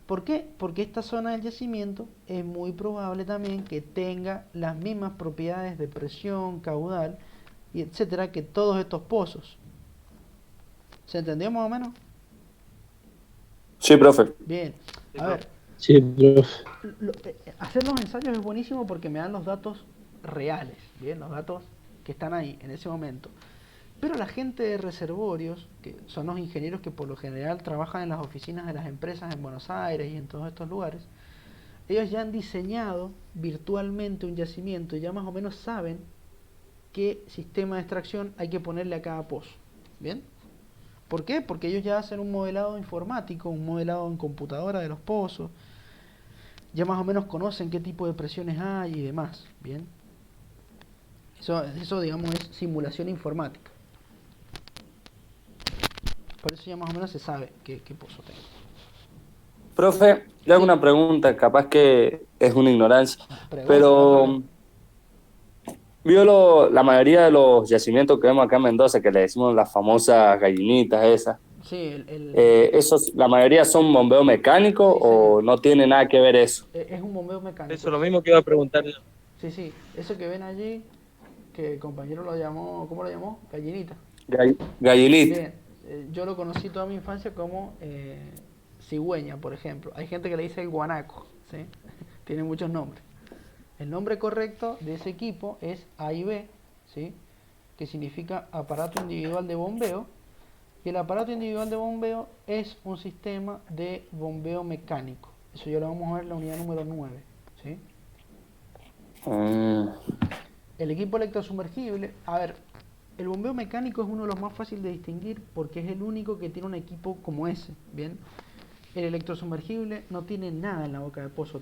¿Por qué? Porque esta zona del yacimiento es muy probable también que tenga las mismas propiedades de presión, caudal, y etcétera, que todos estos pozos. ¿Se entendió más o menos? Sí, profe. Bien, a ver, Sí, profe. hacer los ensayos es buenísimo porque me dan los datos reales, bien, los datos que están ahí en ese momento. Pero la gente de reservorios, que son los ingenieros que por lo general trabajan en las oficinas de las empresas en Buenos Aires y en todos estos lugares, ellos ya han diseñado virtualmente un yacimiento y ya más o menos saben qué sistema de extracción hay que ponerle a cada pozo. ¿Bien? ¿Por qué? Porque ellos ya hacen un modelado informático, un modelado en computadora de los pozos, ya más o menos conocen qué tipo de presiones hay y demás. ¿Bien? Eso digamos es simulación informática. Por eso ya más o menos se sabe qué pozo tengo. Profe, le hago una pregunta, capaz que es una ignorancia, pero vio la mayoría de los yacimientos que vemos acá en Mendoza, que le decimos las famosas gallinitas esas. Sí, ¿Esos, la mayoría son bombeo mecánico Sí, o señor. no tiene nada que ver eso? es un bombeo mecánico. Eso es lo mismo que iba a preguntar yo. Sí, eso que ven allí, que el compañero lo llamó, ¿cómo lo llamó? Gallinita. Gallinita. Bien, yo lo conocí toda mi infancia como cigüeña, por ejemplo. Hay gente que le dice el guanaco, ¿sí? Tiene muchos nombres. El nombre correcto de ese equipo es AIB, ¿sí?, que significa aparato individual de bombeo, y el aparato individual de bombeo es un sistema de bombeo mecánico. Eso ya lo vamos a ver en la unidad número 9, ¿sí? El equipo electrosumergible, a ver, el bombeo mecánico es uno de los más fáciles de distinguir porque es el único que tiene un equipo como ese, ¿bien? El electrosumergible no tiene nada en la boca del pozo,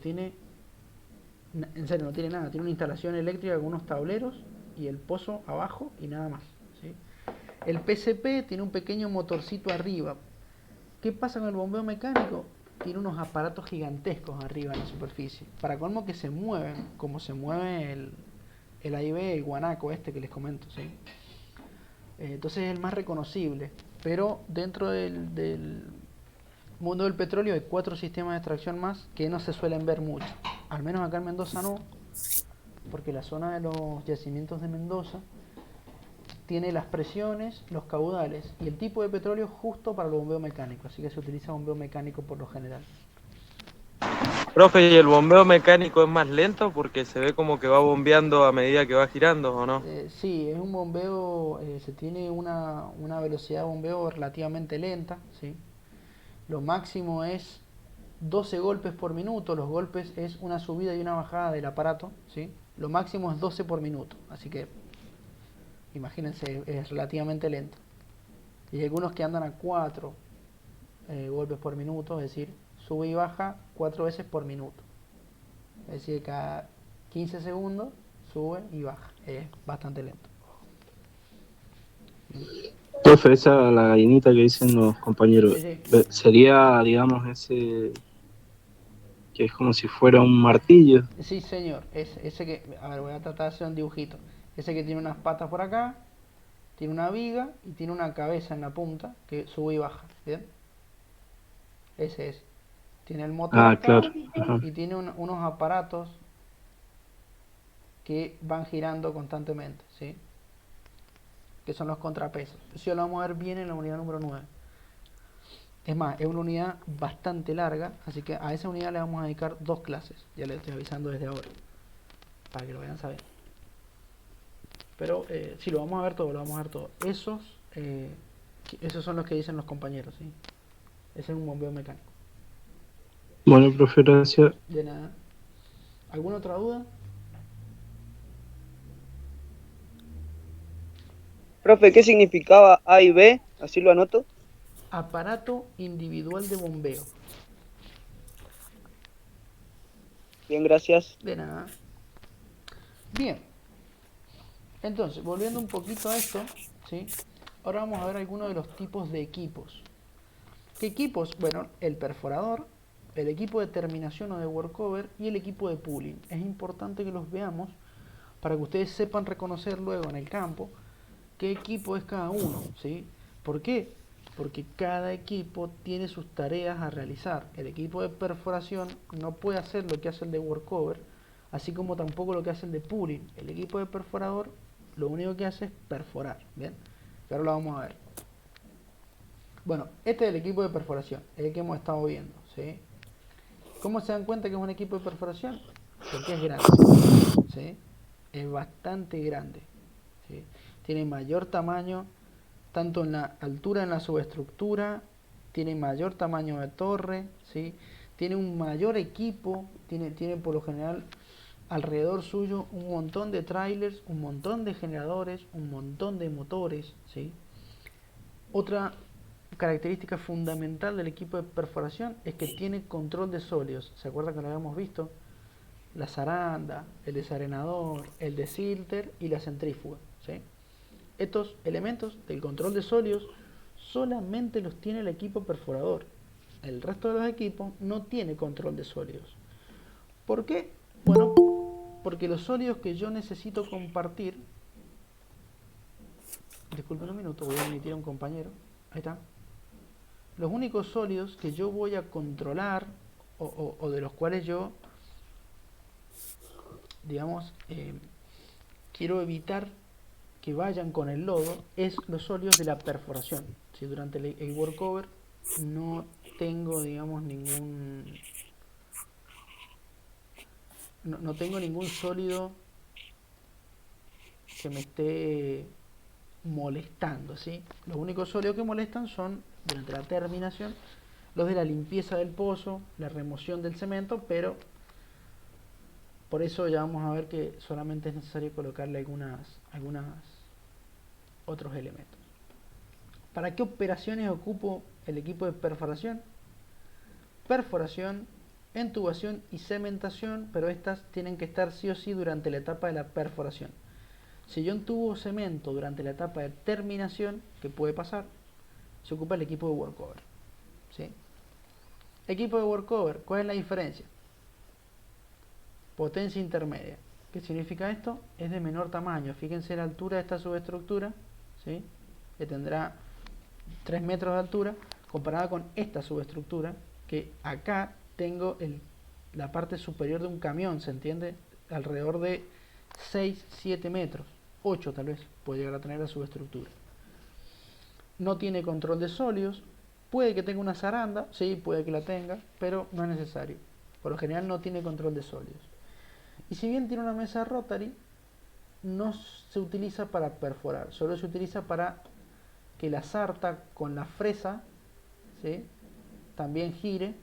en serio, no tiene nada, tiene una instalación eléctrica con unos tableros y el pozo abajo y nada más, ¿sí? El PCP tiene un pequeño motorcito arriba. ¿Qué pasa con el bombeo mecánico? Tiene unos aparatos gigantescos arriba en la superficie, para colmo que se mueven, como se mueve el AIB, el guanaco este que les comento, ¿sí? Entonces es el más reconocible, pero dentro del mundo del petróleo hay 4 sistemas de extracción más que no se suelen ver mucho, al menos acá en Mendoza no, porque la zona de los yacimientos de Mendoza tiene las presiones, los caudales y el tipo de petróleo justo para el bombeo mecánico, así que se utiliza bombeo mecánico por lo general. Profe, ¿y el bombeo mecánico es más lento porque se ve como que va bombeando a medida que va girando, o no? Sí, es un bombeo, se tiene una velocidad de bombeo relativamente lenta, ¿sí? Lo máximo es 12 golpes por minuto, los golpes es una subida y una bajada del aparato, ¿sí? Lo máximo es 12 por minuto, así que imagínense, es relativamente lento. Y hay algunos que andan a 4 golpes por minuto, es decir, sube y baja 4 veces por minuto. Es decir, cada 15 segundos sube y baja. Es bastante lento. Profe, esa la gallinita que dicen los compañeros, Sí, sí. sería, digamos, ese que es como si fuera un martillo. Sí, señor. Ese que, a ver, voy a tratar de hacer un dibujito. Ese que tiene unas patas por acá, tiene una viga y tiene una cabeza en la punta que sube y baja. ¿Bien? Ese es. Tiene el motor Ah, acá claro. Ajá. y tiene unos aparatos que van girando constantemente, ¿sí? Que son los contrapesos. Eso lo vamos a ver bien en la unidad número 9. Es más, es una unidad bastante larga, así que a esa unidad le vamos a dedicar 2 clases. Ya les estoy avisando desde ahora, para que lo vayan a saber. Pero sí, lo vamos a ver todo, lo vamos a ver todo. Esos son los que dicen los compañeros, ¿sí? Ese es un bombeo mecánico. Bueno, profe, gracias. De nada. ¿Alguna otra duda? Profe, ¿qué significaba A y B? Así lo anoto. Aparato individual de bombeo. Bien, gracias. De nada. Bien. Entonces, volviendo un poquito a esto, ¿sí? Ahora vamos a ver algunos de los tipos de equipos. ¿Qué equipos? Bueno, el perforador, el equipo de terminación o de workover y el equipo de pooling. Es importante que los veamos para que ustedes sepan reconocer luego en el campo qué equipo es cada uno, ¿sí? ¿Por qué? Porque cada equipo tiene sus tareas a realizar. El equipo de perforación no puede hacer lo que hace el de workover, así como tampoco lo que hace el de pooling. El equipo de perforador lo único que hace es perforar, ¿bien? Y ahora lo vamos a ver. Bueno, este es el equipo de perforación, es el que hemos estado viendo, ¿sí? ¿Cómo se dan cuenta que es un equipo de perforación? Porque es grande, ¿sí? Es bastante grande, ¿sí? Tiene mayor tamaño, tanto en la altura en la subestructura, tiene mayor tamaño de torre, ¿sí? Tiene un mayor equipo, tiene por lo general alrededor suyo un montón de trailers, un montón de generadores, un montón de motores, ¿sí? Otra característica fundamental del equipo de perforación es que tiene control de sólidos. ¿Se acuerdan que lo habíamos visto? La zaranda, el desarenador, el desilter y la centrífuga, ¿sí? Estos elementos del control de sólidos solamente los tiene el equipo perforador. El resto de los equipos no tiene control de sólidos. ¿Por qué? Bueno, porque los sólidos que yo necesito compartir... Disculpen un minuto, voy a emitir a un compañero. Ahí está. Los únicos sólidos que yo voy a controlar o de los cuales yo, digamos, quiero evitar que vayan con el lodo es los sólidos de la perforación. Si durante el workover no tengo, digamos, no tengo ningún sólido que me esté molestando, ¿sí? Los únicos sólidos que molestan son, durante la terminación, los de la limpieza del pozo, la remoción del cemento, pero por eso ya vamos a ver que solamente es necesario colocarle algunas otros elementos. ¿Para qué operaciones ocupo el equipo de perforación? Perforación, entubación y cementación, pero estas tienen que estar sí o sí durante la etapa de la perforación. Si yo entubo cemento durante la etapa de terminación, ¿qué puede pasar? Se ocupa el equipo de workover, ¿sí? Equipo de workover, ¿cuál es la diferencia? Potencia intermedia. ¿Qué significa esto? Es de menor tamaño. Fíjense la altura de esta subestructura, ¿sí? Que tendrá 3 metros de altura, comparada con esta subestructura, que acá tengo la parte superior de un camión, ¿se entiende? Alrededor de 6-7 metros, 8 tal vez puede llegar a tener la subestructura. No tiene control de sólidos, puede que tenga una zaranda, sí, puede que la tenga, pero no es necesario. Por lo general no tiene control de sólidos. Y si bien tiene una mesa rotary, no se utiliza para perforar, solo se utiliza para que la sarta con la fresa, ¿sí?, también gire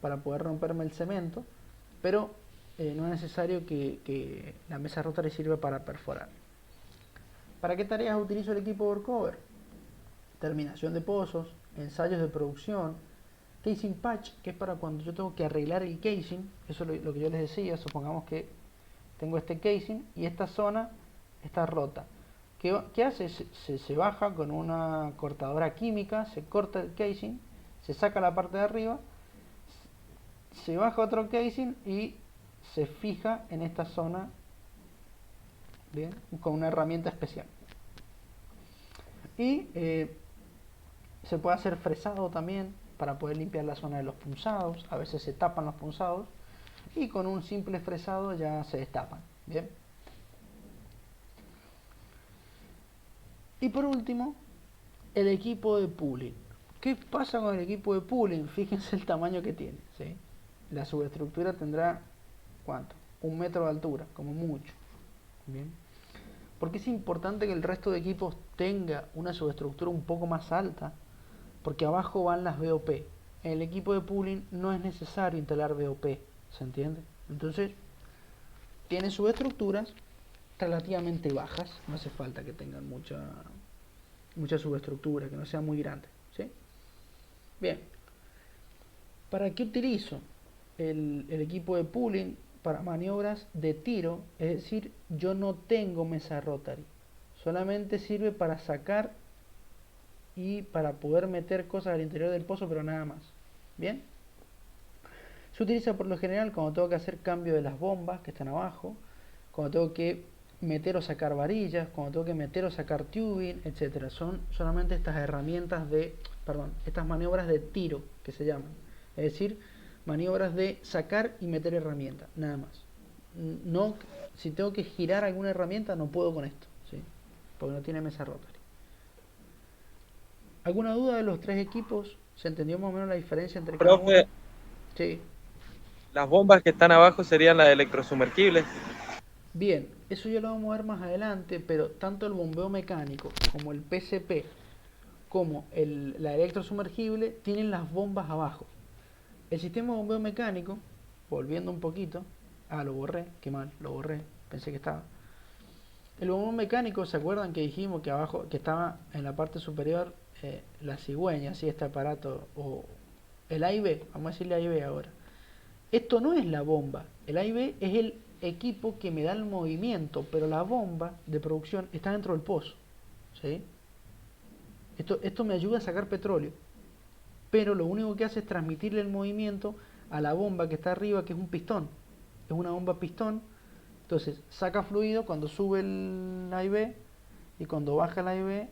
para poder romperme el cemento, pero no es necesario que la mesa rotary sirva para perforar. ¿Para qué tareas utilizo el equipo workover? Terminación de pozos, ensayos de producción, casing patch, que es para cuando yo tengo que arreglar el casing. Eso es lo que yo les decía. Supongamos que tengo este casing y esta zona está rota. ¿Qué hace? Se baja con una cortadora química, se corta el casing, se saca la parte de arriba, se baja otro casing y se fija en esta zona, bien, con una herramienta especial. Y se puede hacer fresado también para poder limpiar la zona de los punzados. A veces se tapan los punzados y con un simple fresado ya se destapan. Bien. Y por último, el equipo de pooling. ¿Qué pasa con el equipo de pooling? Fíjense el tamaño que tiene, ¿sí? La subestructura tendrá, ¿cuánto? 1 metro de altura, como mucho. Bien. ¿Por qué es importante que el resto de equipos tenga una subestructura un poco más alta? Porque abajo van las BOP. En el equipo de pooling no es necesario instalar BOP, ¿se entiende? Entonces, tiene subestructuras relativamente bajas, no hace falta que tengan mucha subestructura, que no sea muy grande, ¿sí? Bien, ¿para qué utilizo el equipo de pooling? Para maniobras de tiro, es decir, yo no tengo mesa rotary, solamente sirve para sacar y para poder meter cosas al interior del pozo, pero nada más. Bien, se utiliza por lo general cuando tengo que hacer cambio de las bombas que están abajo, cuando tengo que meter o sacar varillas, cuando tengo que meter o sacar tubing, etcétera. Son solamente estas herramientas estas maniobras de tiro que se llaman, es decir, maniobras de sacar y meter herramientas, nada más. No, si tengo que girar alguna herramienta no puedo con esto, ¿sí? Porque no tiene mesa rotary. ¿Alguna duda de los 3 equipos? ¿Se entendió más o menos la diferencia entre cada uno? Profe, Sí. las bombas que están abajo serían las electrosumergibles. Bien, eso ya lo vamos a ver más adelante, pero tanto el bombeo mecánico como el PCP como la electrosumergible tienen las bombas abajo. El sistema de bombeo mecánico, volviendo un poquito, lo borré, qué mal, lo borré, pensé que estaba. El bombeo mecánico, ¿se acuerdan que dijimos que abajo, que estaba en la parte superior la cigüeña, así este aparato, o el A y B, vamos a decirle A y B ahora? Esto no es la bomba, el A y B es el equipo que me da el movimiento, pero la bomba de producción está dentro del pozo, ¿sí? Esto me ayuda a sacar petróleo, pero lo único que hace es transmitirle el movimiento a la bomba que está arriba, que es un pistón. Es una bomba pistón. Entonces saca fluido cuando sube el A y B, y cuando baja el A y B,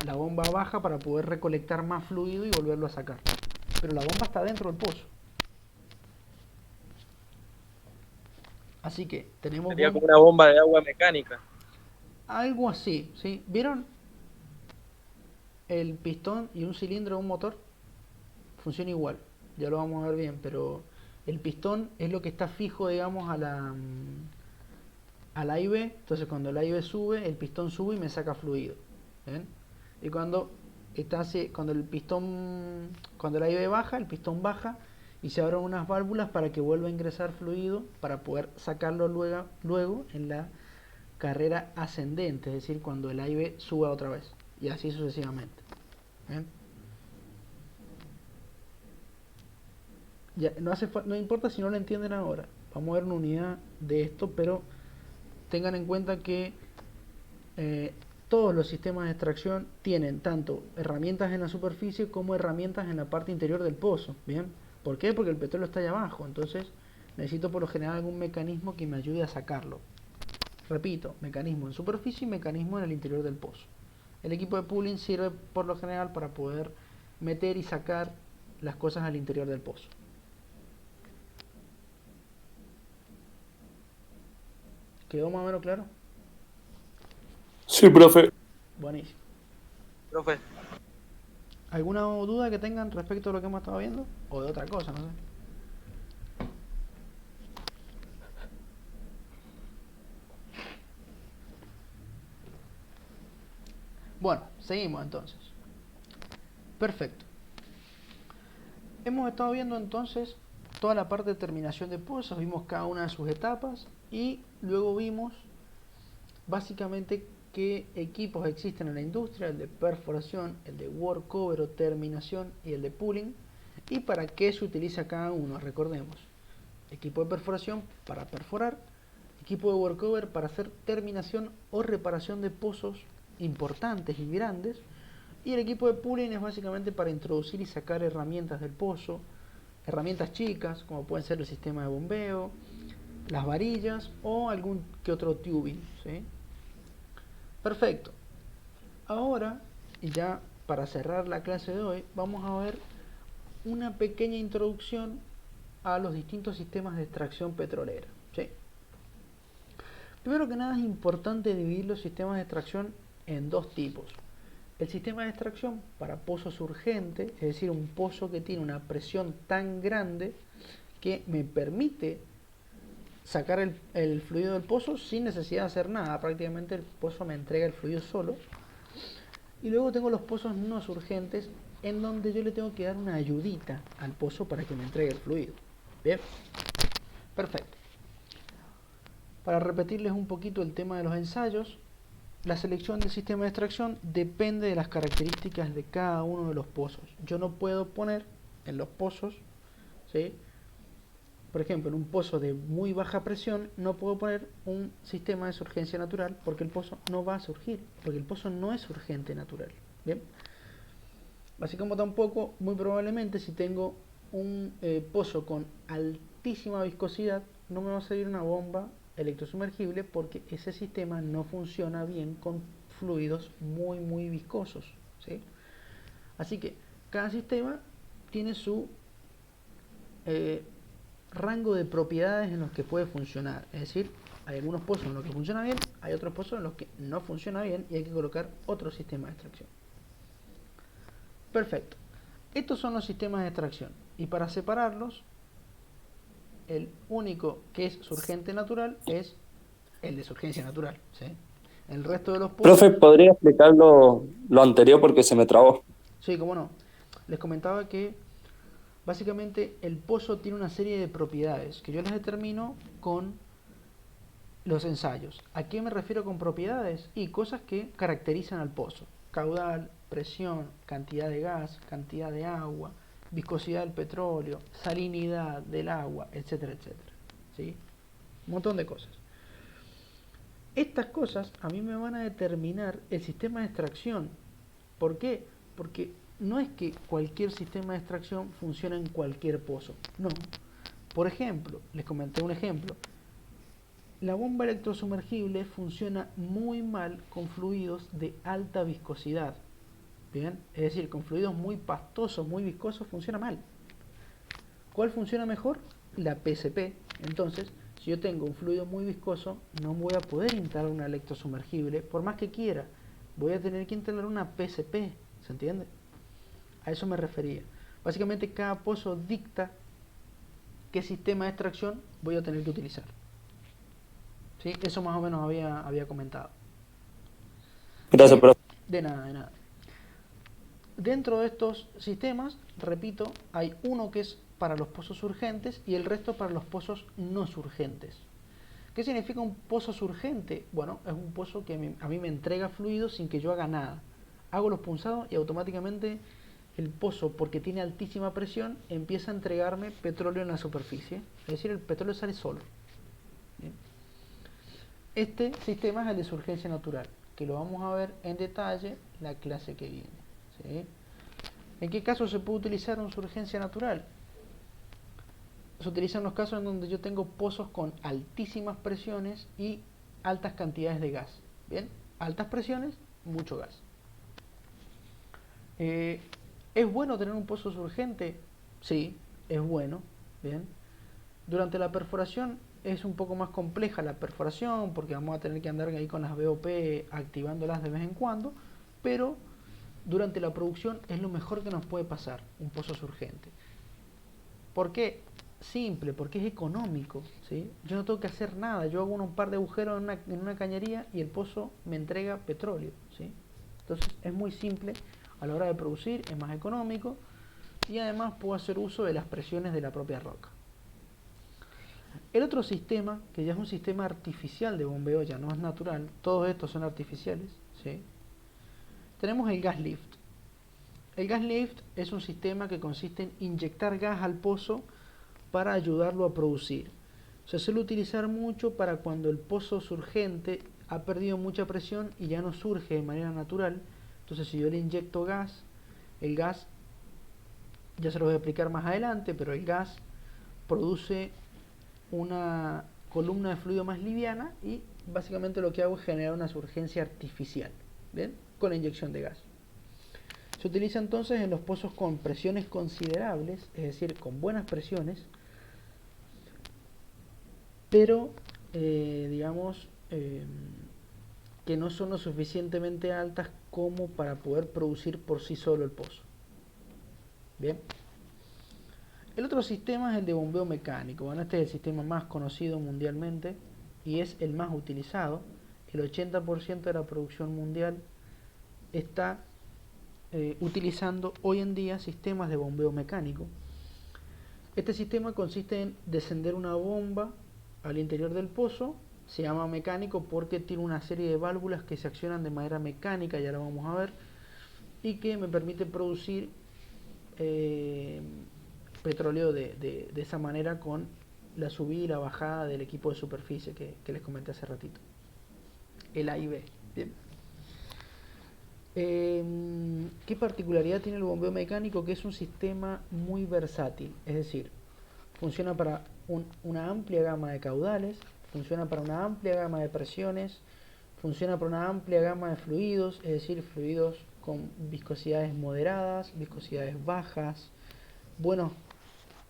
la bomba baja para poder recolectar más fluido y volverlo a sacar. Pero la bomba está dentro del pozo. Así que tenemos... Sería como una bomba de agua mecánica. Algo así, ¿sí? ¿Vieron el pistón y un cilindro de un motor? Funciona igual, ya lo vamos a ver bien, pero el pistón es lo que está fijo, digamos, a la B. Entonces cuando la B sube, el pistón sube y me saca fluido. ¿Ven? Y cuando la B baja, el pistón baja y se abren unas válvulas para que vuelva a ingresar fluido para poder sacarlo luego en la carrera ascendente, es decir, cuando el A y B suba otra vez, y así sucesivamente. ¿Ven? Ya, no importa si no lo entienden ahora, vamos a ver una unidad de esto, pero tengan en cuenta que todos los sistemas de extracción tienen tanto herramientas en la superficie como herramientas en la parte interior del pozo. ¿Bien? ¿Por qué? Porque el petróleo está allá abajo, entonces necesito por lo general algún mecanismo que me ayude a sacarlo. Repito, mecanismo en superficie y mecanismo en el interior del pozo. El equipo de pooling sirve por lo general para poder meter y sacar las cosas al interior del pozo. ¿Quedó más o menos claro? Sí, profe. Buenísimo. Profe, ¿Alguna duda que tengan respecto a lo que hemos estado viendo? O de otra cosa, no sé. Bueno, seguimos entonces. Perfecto. Hemos estado viendo entonces toda la parte de terminación de pozos, vimos cada una de sus etapas y luego vimos básicamente qué equipos existen en la industria, el de perforación, el de workover o terminación y el de pooling, y para qué se utiliza cada uno. Recordemos, equipo de perforación para perforar, equipo de workover para hacer terminación o reparación de pozos importantes y grandes, y el equipo de pooling es básicamente para introducir y sacar herramientas del pozo, herramientas chicas como pueden ser el sistema de bombeo, las varillas o algún que otro tubing, ¿sí? Perfecto. Ahora, ya para cerrar la clase de hoy, vamos a ver una pequeña introducción a los distintos sistemas de extracción petrolera, ¿sí? Primero que nada es importante dividir los sistemas de extracción en dos tipos. El sistema de extracción para pozos urgentes, es decir, un pozo que tiene una presión tan grande que me permite sacar el fluido del pozo sin necesidad de hacer nada. Prácticamente el pozo me entrega el fluido solo. Y luego tengo los pozos no urgentes, en donde yo le tengo que dar una ayudita al pozo para que me entregue el fluido. Bien, perfecto. Para repetirles un poquito el tema de los ensayos, la selección del sistema de extracción depende de las características de cada uno de los pozos. Yo no puedo poner en los pozos, ¿sí? Por ejemplo, en un pozo de muy baja presión no puedo poner un sistema de surgencia natural porque el pozo no va a surgir, porque el pozo no es urgente natural. Bien, así como tampoco, muy probablemente, si tengo un pozo con altísima viscosidad, no me va a salir una bomba electrosumergible porque ese sistema no funciona bien con fluidos muy viscosos, ¿sí? Así que cada sistema tiene su rango de propiedades en los que puede funcionar. Es decir, hay algunos pozos en los que funciona bien, hay otros pozos en los que no funciona bien y hay que colocar otro sistema de extracción. Perfecto. Estos son los sistemas de extracción y para separarlos, el único que es surgente natural es el de surgencia natural, ¿sí? El resto de los pozos... Profe, ¿podría explicar lo anterior porque se me trabó? Sí, cómo no. Les comentaba que básicamente el pozo tiene una serie de propiedades que yo las determino con los ensayos. ¿A qué me refiero con propiedades? Y cosas que caracterizan al pozo. Caudal, presión, cantidad de gas, cantidad de agua, viscosidad del petróleo, salinidad del agua, etcétera, etcétera. ¿Sí? Un montón de cosas. Estas cosas a mí me van a determinar el sistema de extracción. ¿Por qué? Porque no es que cualquier sistema de extracción funcione en cualquier pozo. No. Por ejemplo, les comenté un ejemplo. La bomba electrosumergible funciona muy mal con fluidos de alta viscosidad. Bien, es decir, con fluidos muy pastosos, muy viscosos, funciona mal. ¿Cuál funciona mejor? La PSP. Entonces, si yo tengo un fluido muy viscoso, no voy a poder instalar una electrosumergible, por más que quiera. Voy a tener que instalar una PSP, ¿se entiende? A eso me refería. Básicamente, cada pozo dicta qué sistema de extracción voy a tener que utilizar. ¿Sí? Eso más o menos había comentado. Gracias, profe. De nada, de nada. Dentro de estos sistemas, repito, hay uno que es para los pozos urgentes y el resto para los pozos no surgentes. ¿Qué significa un pozo surgente? Bueno, es un pozo que a mí me entrega fluido sin que yo haga nada. Hago los punzados y automáticamente el pozo, porque tiene altísima presión, empieza a entregarme petróleo en la superficie. Es decir, el petróleo sale solo. Bien. Este sistema es el de surgencia natural, que lo vamos a ver en detalle la clase que viene. ¿Sí? ¿En qué caso se puede utilizar una surgencia natural? Se utilizan los casos en donde yo tengo pozos con altísimas presiones y altas cantidades de gas. Bien, altas presiones, mucho gas. ¿Es bueno tener un pozo surgente? Sí, es bueno. Bien. Durante la perforación es un poco más compleja la perforación porque vamos a tener que andar ahí con las BOP activándolas de vez en cuando, pero durante la producción es lo mejor que nos puede pasar, un pozo surgente. ¿Por qué? Simple, porque es económico, ¿sí? Yo no tengo que hacer nada, yo hago un par de agujeros en una cañería y el pozo me entrega petróleo, ¿sí? Entonces es muy simple a la hora de producir, es más económico y además puedo hacer uso de las presiones de la propia roca. El otro sistema, que ya es un sistema artificial de bombeo, ya no es natural, todos estos son artificiales, ¿sí? Tenemos el gas lift. El gas lift es un sistema que consiste en inyectar gas al pozo para ayudarlo a producir. Se suele utilizar mucho para cuando el pozo surgente ha perdido mucha presión y ya no surge de manera natural. Entonces si yo le inyecto gas, el gas, ya se lo voy a explicar más adelante, pero el gas produce una columna de fluido más liviana y básicamente lo que hago es generar una surgencia artificial, ¿bien? Con la inyección de gas. Se utiliza entonces en los pozos con presiones considerables, es decir, con buenas presiones, pero digamos que no son lo suficientemente altas como para poder producir por sí solo el pozo. Bien. El otro sistema es el de bombeo mecánico. Bueno, este es el sistema más conocido mundialmente y es el más utilizado. El 80% de la producción mundial está utilizando hoy en día sistemas de bombeo mecánico. Este sistema consiste en descender una bomba al interior del pozo. Se llama mecánico porque tiene una serie de válvulas que se accionan de manera mecánica, ya lo vamos a ver, y que me permite producir petróleo de esa manera con la subida y la bajada del equipo de superficie que les comenté hace ratito, el A y B. Bien. ¿Qué particularidad tiene el bombeo mecánico? Que es un sistema muy versátil, es decir, funciona para una amplia gama de caudales, funciona para una amplia gama de presiones, funciona para una amplia gama de fluidos, es decir, fluidos con viscosidades moderadas, viscosidades bajas, bueno,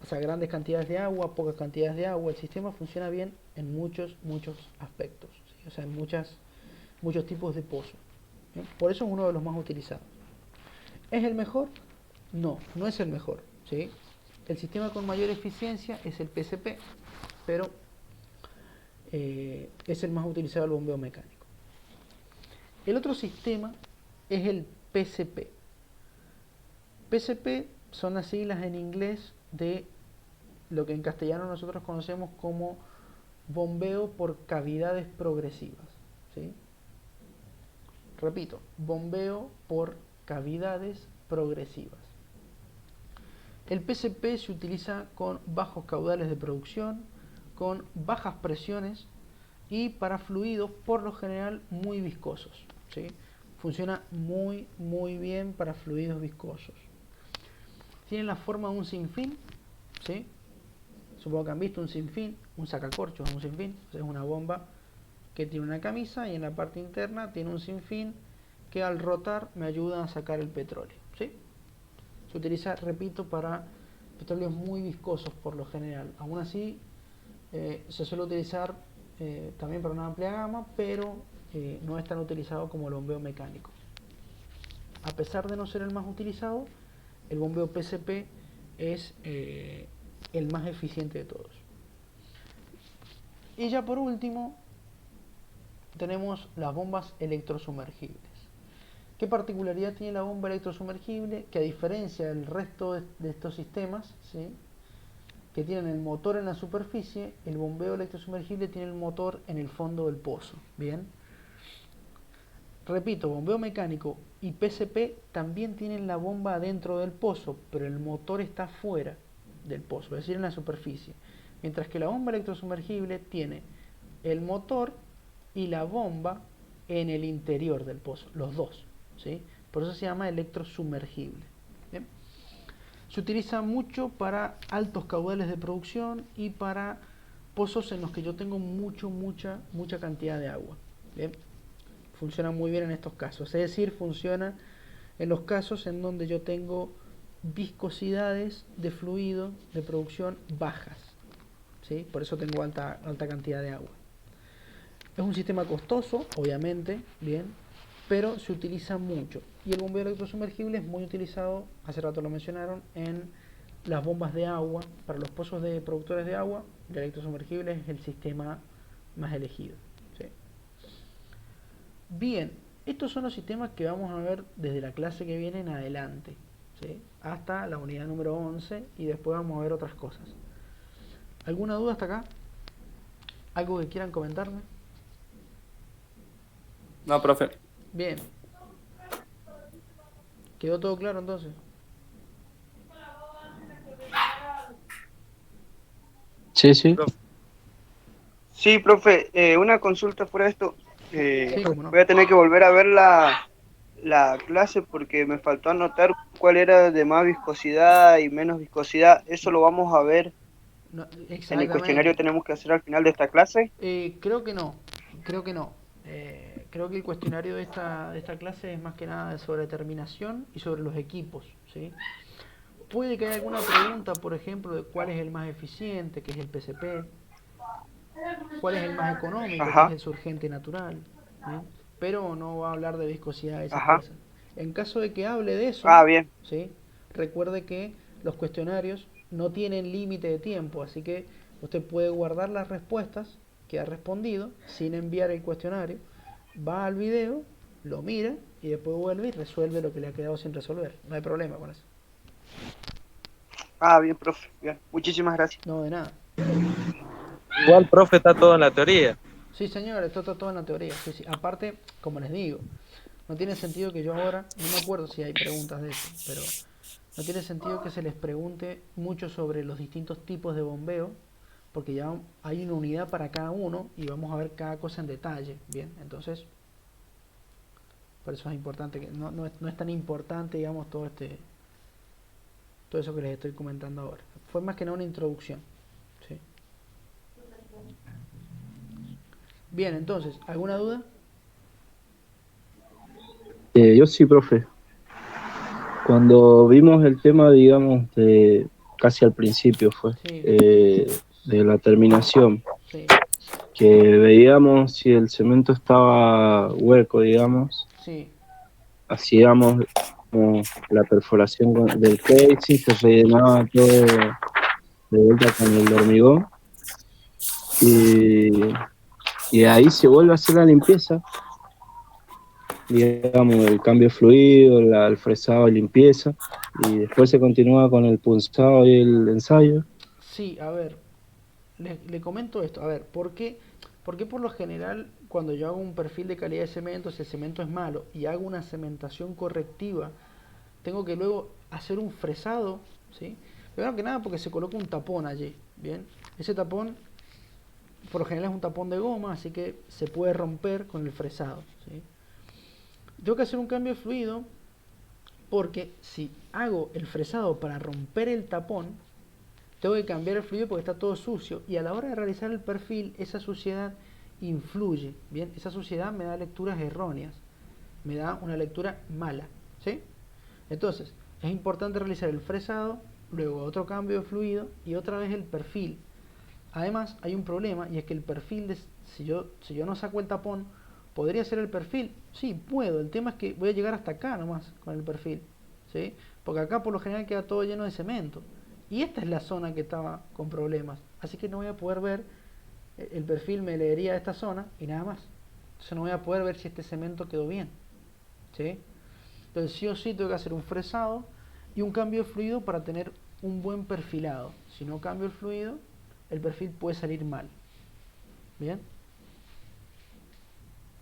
o sea, grandes cantidades de agua, pocas cantidades de agua. El sistema funciona bien en muchos aspectos, ¿sí? O sea, en muchos tipos de pozos. ¿Sí? Por eso es uno de los más utilizados. ¿Es el mejor? No, no es el mejor, ¿sí? El sistema con mayor eficiencia es el PSP, pero es el más utilizado el bombeo mecánico. El otro sistema es el PSP. PSP son las siglas en inglés de lo que en castellano nosotros conocemos como bombeo por cavidades progresivas, ¿sí? Repito, bombeo por cavidades progresivas. El PSP se utiliza con bajos caudales de producción, con bajas presiones y para fluidos por lo general muy viscosos, ¿sí? Funciona muy bien para fluidos viscosos. Tiene la forma de un sinfín, ¿sí? Supongo que han visto un sinfín, un sacacorchos, un sinfín. O sea, es una bomba que tiene una camisa y en la parte interna tiene un sinfín que al rotar me ayuda a sacar el petróleo, ¿sí? Se utiliza, repito, para petróleos muy viscosos por lo general. Aún así, se suele utilizar también para una amplia gama, pero no es tan utilizado como el bombeo mecánico. A pesar de no ser el más utilizado, el bombeo PSP es el más eficiente de todos. Y ya por último, tenemos las bombas electrosumergibles. ¿Qué particularidad tiene la bomba electrosumergible? Que a diferencia del resto de estos sistemas, ¿sí?, que tienen el motor en la superficie, el bombeo electrosumergible tiene el motor en el fondo del pozo. Bien. Repito, bombeo mecánico y PSP también tienen la bomba dentro del pozo, pero el motor está fuera del pozo, es decir, en la superficie. Mientras que la bomba electrosumergible tiene el motor y la bomba en el interior del pozo, los dos, ¿sí? Por eso se llama electrosumergible. ¿Bien? Se utiliza mucho para altos caudales de producción y para pozos en los que yo tengo mucha cantidad de agua. ¿Bien? Funciona muy bien en estos casos, es decir, funciona en los casos en donde yo tengo viscosidades de fluido de producción bajas, ¿sí? Por eso tengo alta cantidad de agua. Es un sistema costoso, obviamente, bien, pero se utiliza mucho. Y el bombeo electrosumergible es muy utilizado, hace rato lo mencionaron, en las bombas de agua. Para los pozos de productores de agua, el electrosumergible es el sistema más elegido, ¿sí? Bien, estos son los sistemas que vamos a ver desde la clase que viene en adelante, ¿sí? Hasta la unidad número 11 y después vamos a ver otras cosas. ¿Alguna duda hasta acá? ¿Algo que quieran comentarme? No, profe. Bien. ¿Quedó todo claro entonces? Sí, sí. Sí, profe, una consulta fuera de esto. Sí, cómo no. Voy a tener que volver a ver la clase porque me faltó anotar cuál era de más viscosidad y menos viscosidad. ¿Eso lo vamos a ver No, en el cuestionario exactamente. que tenemos que hacer al final de esta clase? Creo que no. Creo que no. Creo que el cuestionario de esta clase es más que nada sobre terminación y sobre los equipos, ¿sí? Puede que haya alguna pregunta, por ejemplo, de cuál es el más eficiente, que es el PCP, cuál es el más económico, que es Ajá, el surgente natural, ¿sí? Pero no va a hablar de viscosidad y esas ajá. cosas. En caso de que hable de eso, Ah, bien. ¿sí? Recuerde que los cuestionarios no tienen límite de tiempo, así que usted puede guardar las respuestas que ha respondido sin enviar el cuestionario, va al video, lo mira y después vuelve y resuelve lo que le ha quedado sin resolver. No hay problema con eso. Ah, bien, profe. Bien. Muchísimas gracias. No, de nada. Igual, profe, está todo en la teoría. Sí, señor, esto está todo en la teoría. Sí, sí. Aparte, como les digo, no tiene sentido que yo ahora, no me acuerdo si hay preguntas de eso, pero no tiene sentido que se les pregunte mucho sobre los distintos tipos de bombeo, porque ya hay una unidad para cada uno y vamos a ver cada cosa en detalle, ¿bien? Entonces, por eso es importante, que no es tan importante, digamos, todo eso que les estoy comentando ahora. Fue más que nada una introducción, ¿sí? Bien, entonces, ¿alguna duda? Yo sí, profe. Cuando vimos el tema, digamos, de casi al principio fue, Sí, de la terminación, sí, que veíamos si el cemento estaba hueco, digamos, sí, hacíamos como la perforación del casing, se rellenaba todo de vuelta con el hormigón y, y ahí se vuelve a hacer la limpieza, digamos, el cambio de fluido, el fresado y limpieza, y después se continúa con el punzado y el ensayo. sí, a ver, le comento esto, a ver, ¿por qué por lo general cuando yo hago un perfil de calidad de cemento, si el cemento es malo y hago una cementación correctiva, tengo que luego hacer un fresado, ¿sí? Primero que nada porque se coloca un tapón allí, ¿bien? Ese tapón por lo general es un tapón de goma, así que se puede romper con el fresado, ¿sí? Tengo que hacer un cambio de fluido porque si hago el fresado para romper el tapón, tengo que cambiar el fluido porque está todo sucio y a la hora de realizar el perfil esa suciedad influye, bien, esa suciedad me da lecturas erróneas, me da una lectura mala, ¿sí? Entonces es importante realizar el fresado, luego otro cambio de fluido y otra vez el perfil. Además hay un problema y es que el perfil si yo no saco el tapón, podría hacer el perfil, sí puedo, el tema es que voy a llegar hasta acá nomás con el perfil, ¿sí? Porque acá por lo general queda todo lleno de cemento. Y esta es la zona que estaba con problemas. Así que no voy a poder ver, el perfil me leería esta zona y nada más. Entonces no voy a poder ver si este cemento quedó bien, ¿sí? Entonces sí o sí tengo que hacer un fresado y un cambio de fluido para tener un buen perfilado. Si no cambio el fluido, el perfil puede salir mal. ¿Bien?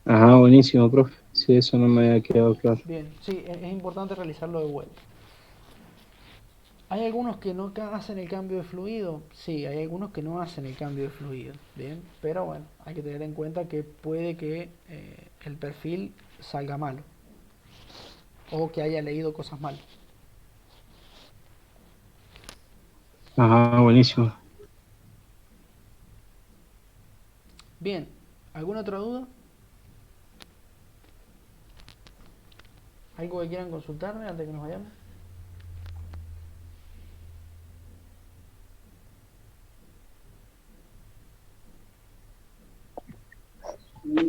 Ajá, buenísimo, profe. Sí, eso no me había quedado claro. Bien, sí, es importante realizarlo de vuelta. ¿Hay algunos que no hacen el cambio de fluido? Sí, hay algunos que no hacen el cambio de fluido, bien, pero bueno, hay que tener en cuenta que puede que el perfil salga malo o que haya leído cosas mal. Ajá, buenísimo. Bien, ¿alguna otra duda? ¿Algo que quieran consultarme antes de que nos vayamos?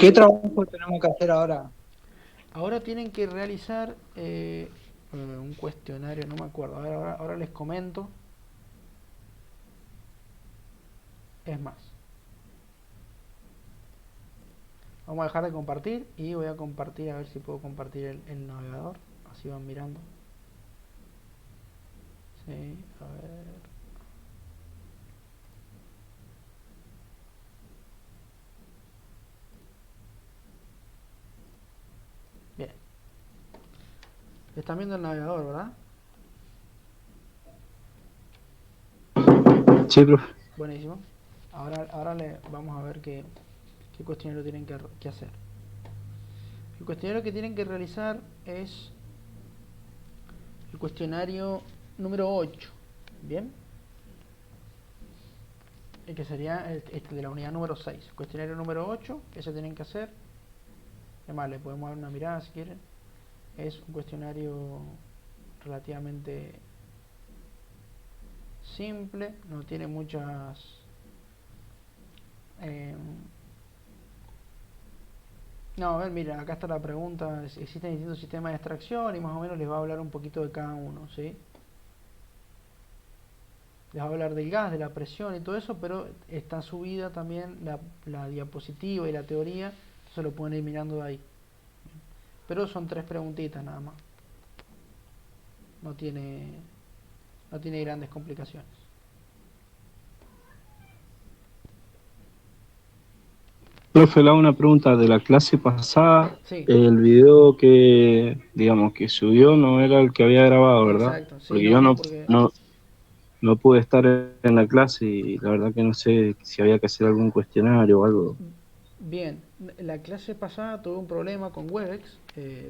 ¿Qué trabajo tenemos que hacer ahora? Ahora tienen que realizar un cuestionario, no me acuerdo. A ver, ahora les comento. Es más, vamos a dejar de compartir y voy a compartir, a ver si puedo compartir el navegador. Así van mirando. Sí, a ver. Bien. Están viendo el navegador, ¿verdad? Sí, profe. Buenísimo. Ahora vamos a ver qué cuestionario tienen que hacer. El cuestionario que tienen que realizar es el cuestionario número 8. ¿Bien? El que sería este de la unidad número 6. Cuestionario número 8, que se tienen que hacer. Además, le podemos dar una mirada si quieren. Es un cuestionario relativamente simple, no tiene muchas no, a ver, mira, acá está la pregunta. Existen distintos sistemas de extracción y más o menos les va a hablar un poquito de cada uno, ¿sí? Les va a hablar del gas, de la presión y todo eso, pero está subida también la diapositiva y la teoría, entonces lo pueden ir mirando de ahí. Pero son 3 preguntitas nada más. No tiene grandes complicaciones. Profe, le hago una pregunta de la clase pasada. Sí. El video que, digamos, que subió no era el que había grabado, ¿verdad? Exacto, sí, Porque no, yo porque... no pude estar en la clase y la verdad que no sé si había que hacer algún cuestionario o algo. Bien, la clase pasada tuve un problema con Webex,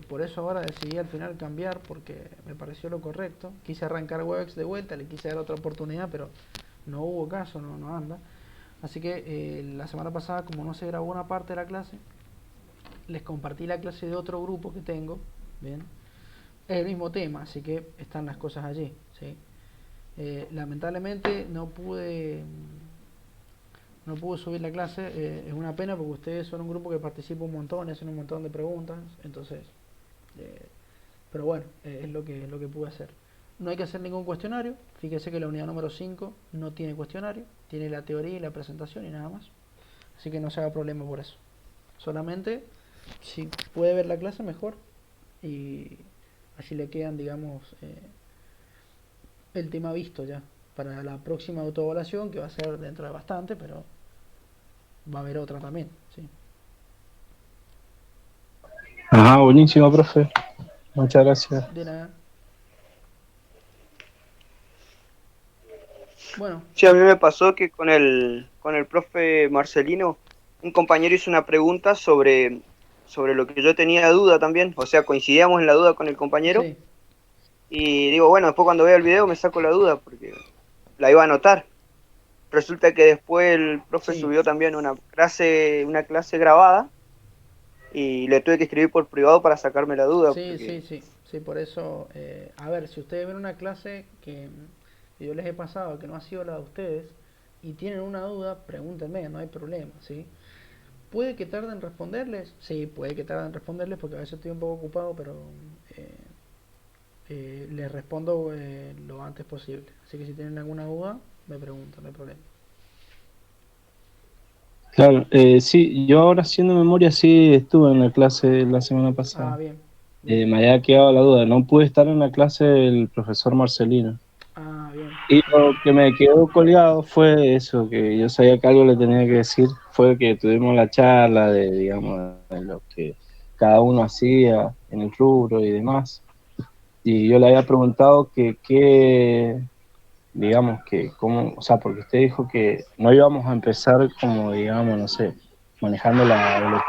por eso ahora decidí al final cambiar porque me pareció lo correcto. Quise arrancar Webex de vuelta, le quise dar otra oportunidad, pero no hubo caso, no anda. Así que la semana pasada, como no se grabó una parte de la clase, les compartí la clase de otro grupo que tengo. Bien, es el mismo tema, así que están las cosas allí, ¿sí? Lamentablemente no pude subir la clase, es una pena porque ustedes son un grupo que participa un montón, hacen un montón de preguntas, entonces, pero bueno, es lo que pude hacer. No hay que hacer ningún cuestionario, fíjese que la unidad número 5 no tiene cuestionario, tiene la teoría y la presentación y nada más, así que no se haga problema por eso. Solamente, si puede ver la clase mejor, y así le quedan, digamos, el tema visto ya, para la próxima autoevaluación, que va a ser dentro de bastante, pero va a haber otra también, ¿sí? Ajá, buenísimo, profe. Muchas gracias. De nada. Bueno. Sí, a mí me pasó que con el profe Marcelino, un compañero hizo una pregunta sobre lo que yo tenía duda también, o sea, coincidíamos en la duda con el compañero, Sí. y digo, bueno, después cuando vea el video me saco la duda, porque la iba a anotar. Resulta que después el profe Sí. subió también una clase grabada, y le tuve que escribir por privado para sacarme la duda. Sí, sí, por eso, a ver, si ustedes ven una clase que yo les he pasado, que no ha sido la de ustedes, y tienen una duda, pregúntenme, no hay problema, ¿sí? ¿Puede que tarden en responderles? Sí, puede que tarden en responderles porque a veces estoy un poco ocupado, pero les respondo lo antes posible. Así que si tienen alguna duda, me preguntan, no hay problema. Claro, sí, yo ahora haciendo memoria sí estuve en la clase la semana pasada. Ah, bien. Me había quedado la duda, no pude estar en la clase del profesor Marcelino. Ah, bien. Y lo que me quedó colgado fue eso, que yo sabía que algo le tenía que decir, fue que tuvimos la charla de, digamos, de lo que cada uno hacía en el rubro y demás. Y yo le había preguntado que digamos, que cómo, o sea, porque usted dijo que no íbamos a empezar como, digamos, no sé, manejando el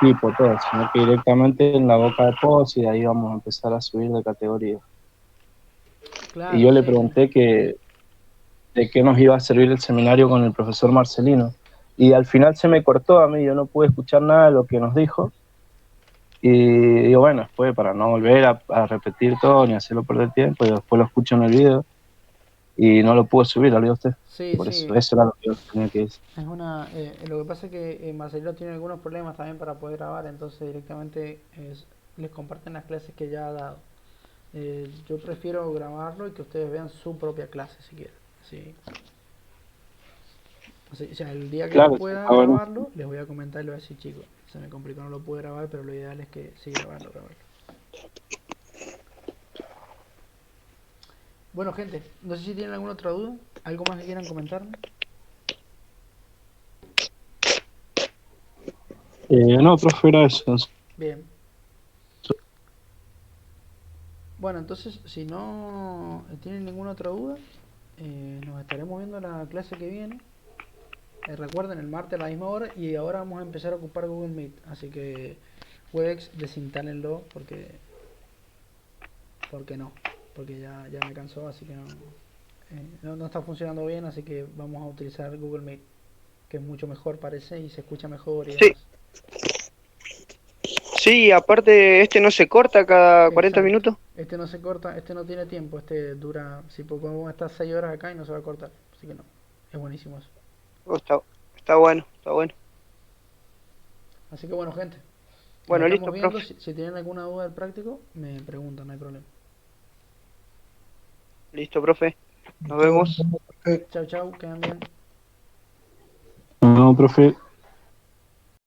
equipo, todo, sino que directamente en la boca de post y de ahí vamos a empezar a subir de categoría. Y Claro, yo le sí, sí. pregunté de qué nos iba a servir el seminario con el profesor Marcelino. Y al final se me cortó a mí, yo no pude escuchar nada de lo que nos dijo. Y digo, bueno, después para no volver a repetir todo ni hacerlo perder tiempo, y después lo escucho en el video. y no lo pude subir, lo vio usted. Sí, Por sí. eso era lo que yo tenía que decir. Es una, lo que pasa es que Marcelino tiene algunos problemas también para poder grabar, entonces directamente les comparten las clases que ya ha dado. Yo prefiero grabarlo y que ustedes vean su propia clase si quieren. Sí. O sea, el día que Claro, no sí, pueda está bueno. grabarlo, les voy a comentar y les voy a decir, chicos, se me complicó, no lo pude grabar, pero lo ideal es que sí grabarlo. Bueno, gente, no sé si tienen alguna otra duda, algo más que quieran comentarme. No, profe, era eso. Bien. Bueno, entonces, si no tienen ninguna otra duda, nos estaremos viendo la clase que viene. Recuerden, el martes a la misma hora, y ahora vamos a empezar a ocupar Google Meet. Así que Webex, desinstálenlo porque no, porque ya me cansó, así que no está funcionando bien, así que vamos a utilizar Google Meet, que es mucho mejor, parece, y se escucha mejor y Sí. demás. Sí, aparte este no se corta cada 40 Exacto. minutos. Este no se corta, este no tiene tiempo, este dura, si podemos estar 6 horas acá y no se va a cortar, así que no, es buenísimo eso. Oh, está bueno, está bueno. Así que bueno, gente, nos Bueno, estamos listo, viendo. profe. Si tienen alguna duda del práctico, me preguntan, no hay problema. Listo, profe. Nos vemos. Chau, chau, quedan bien. No, profe.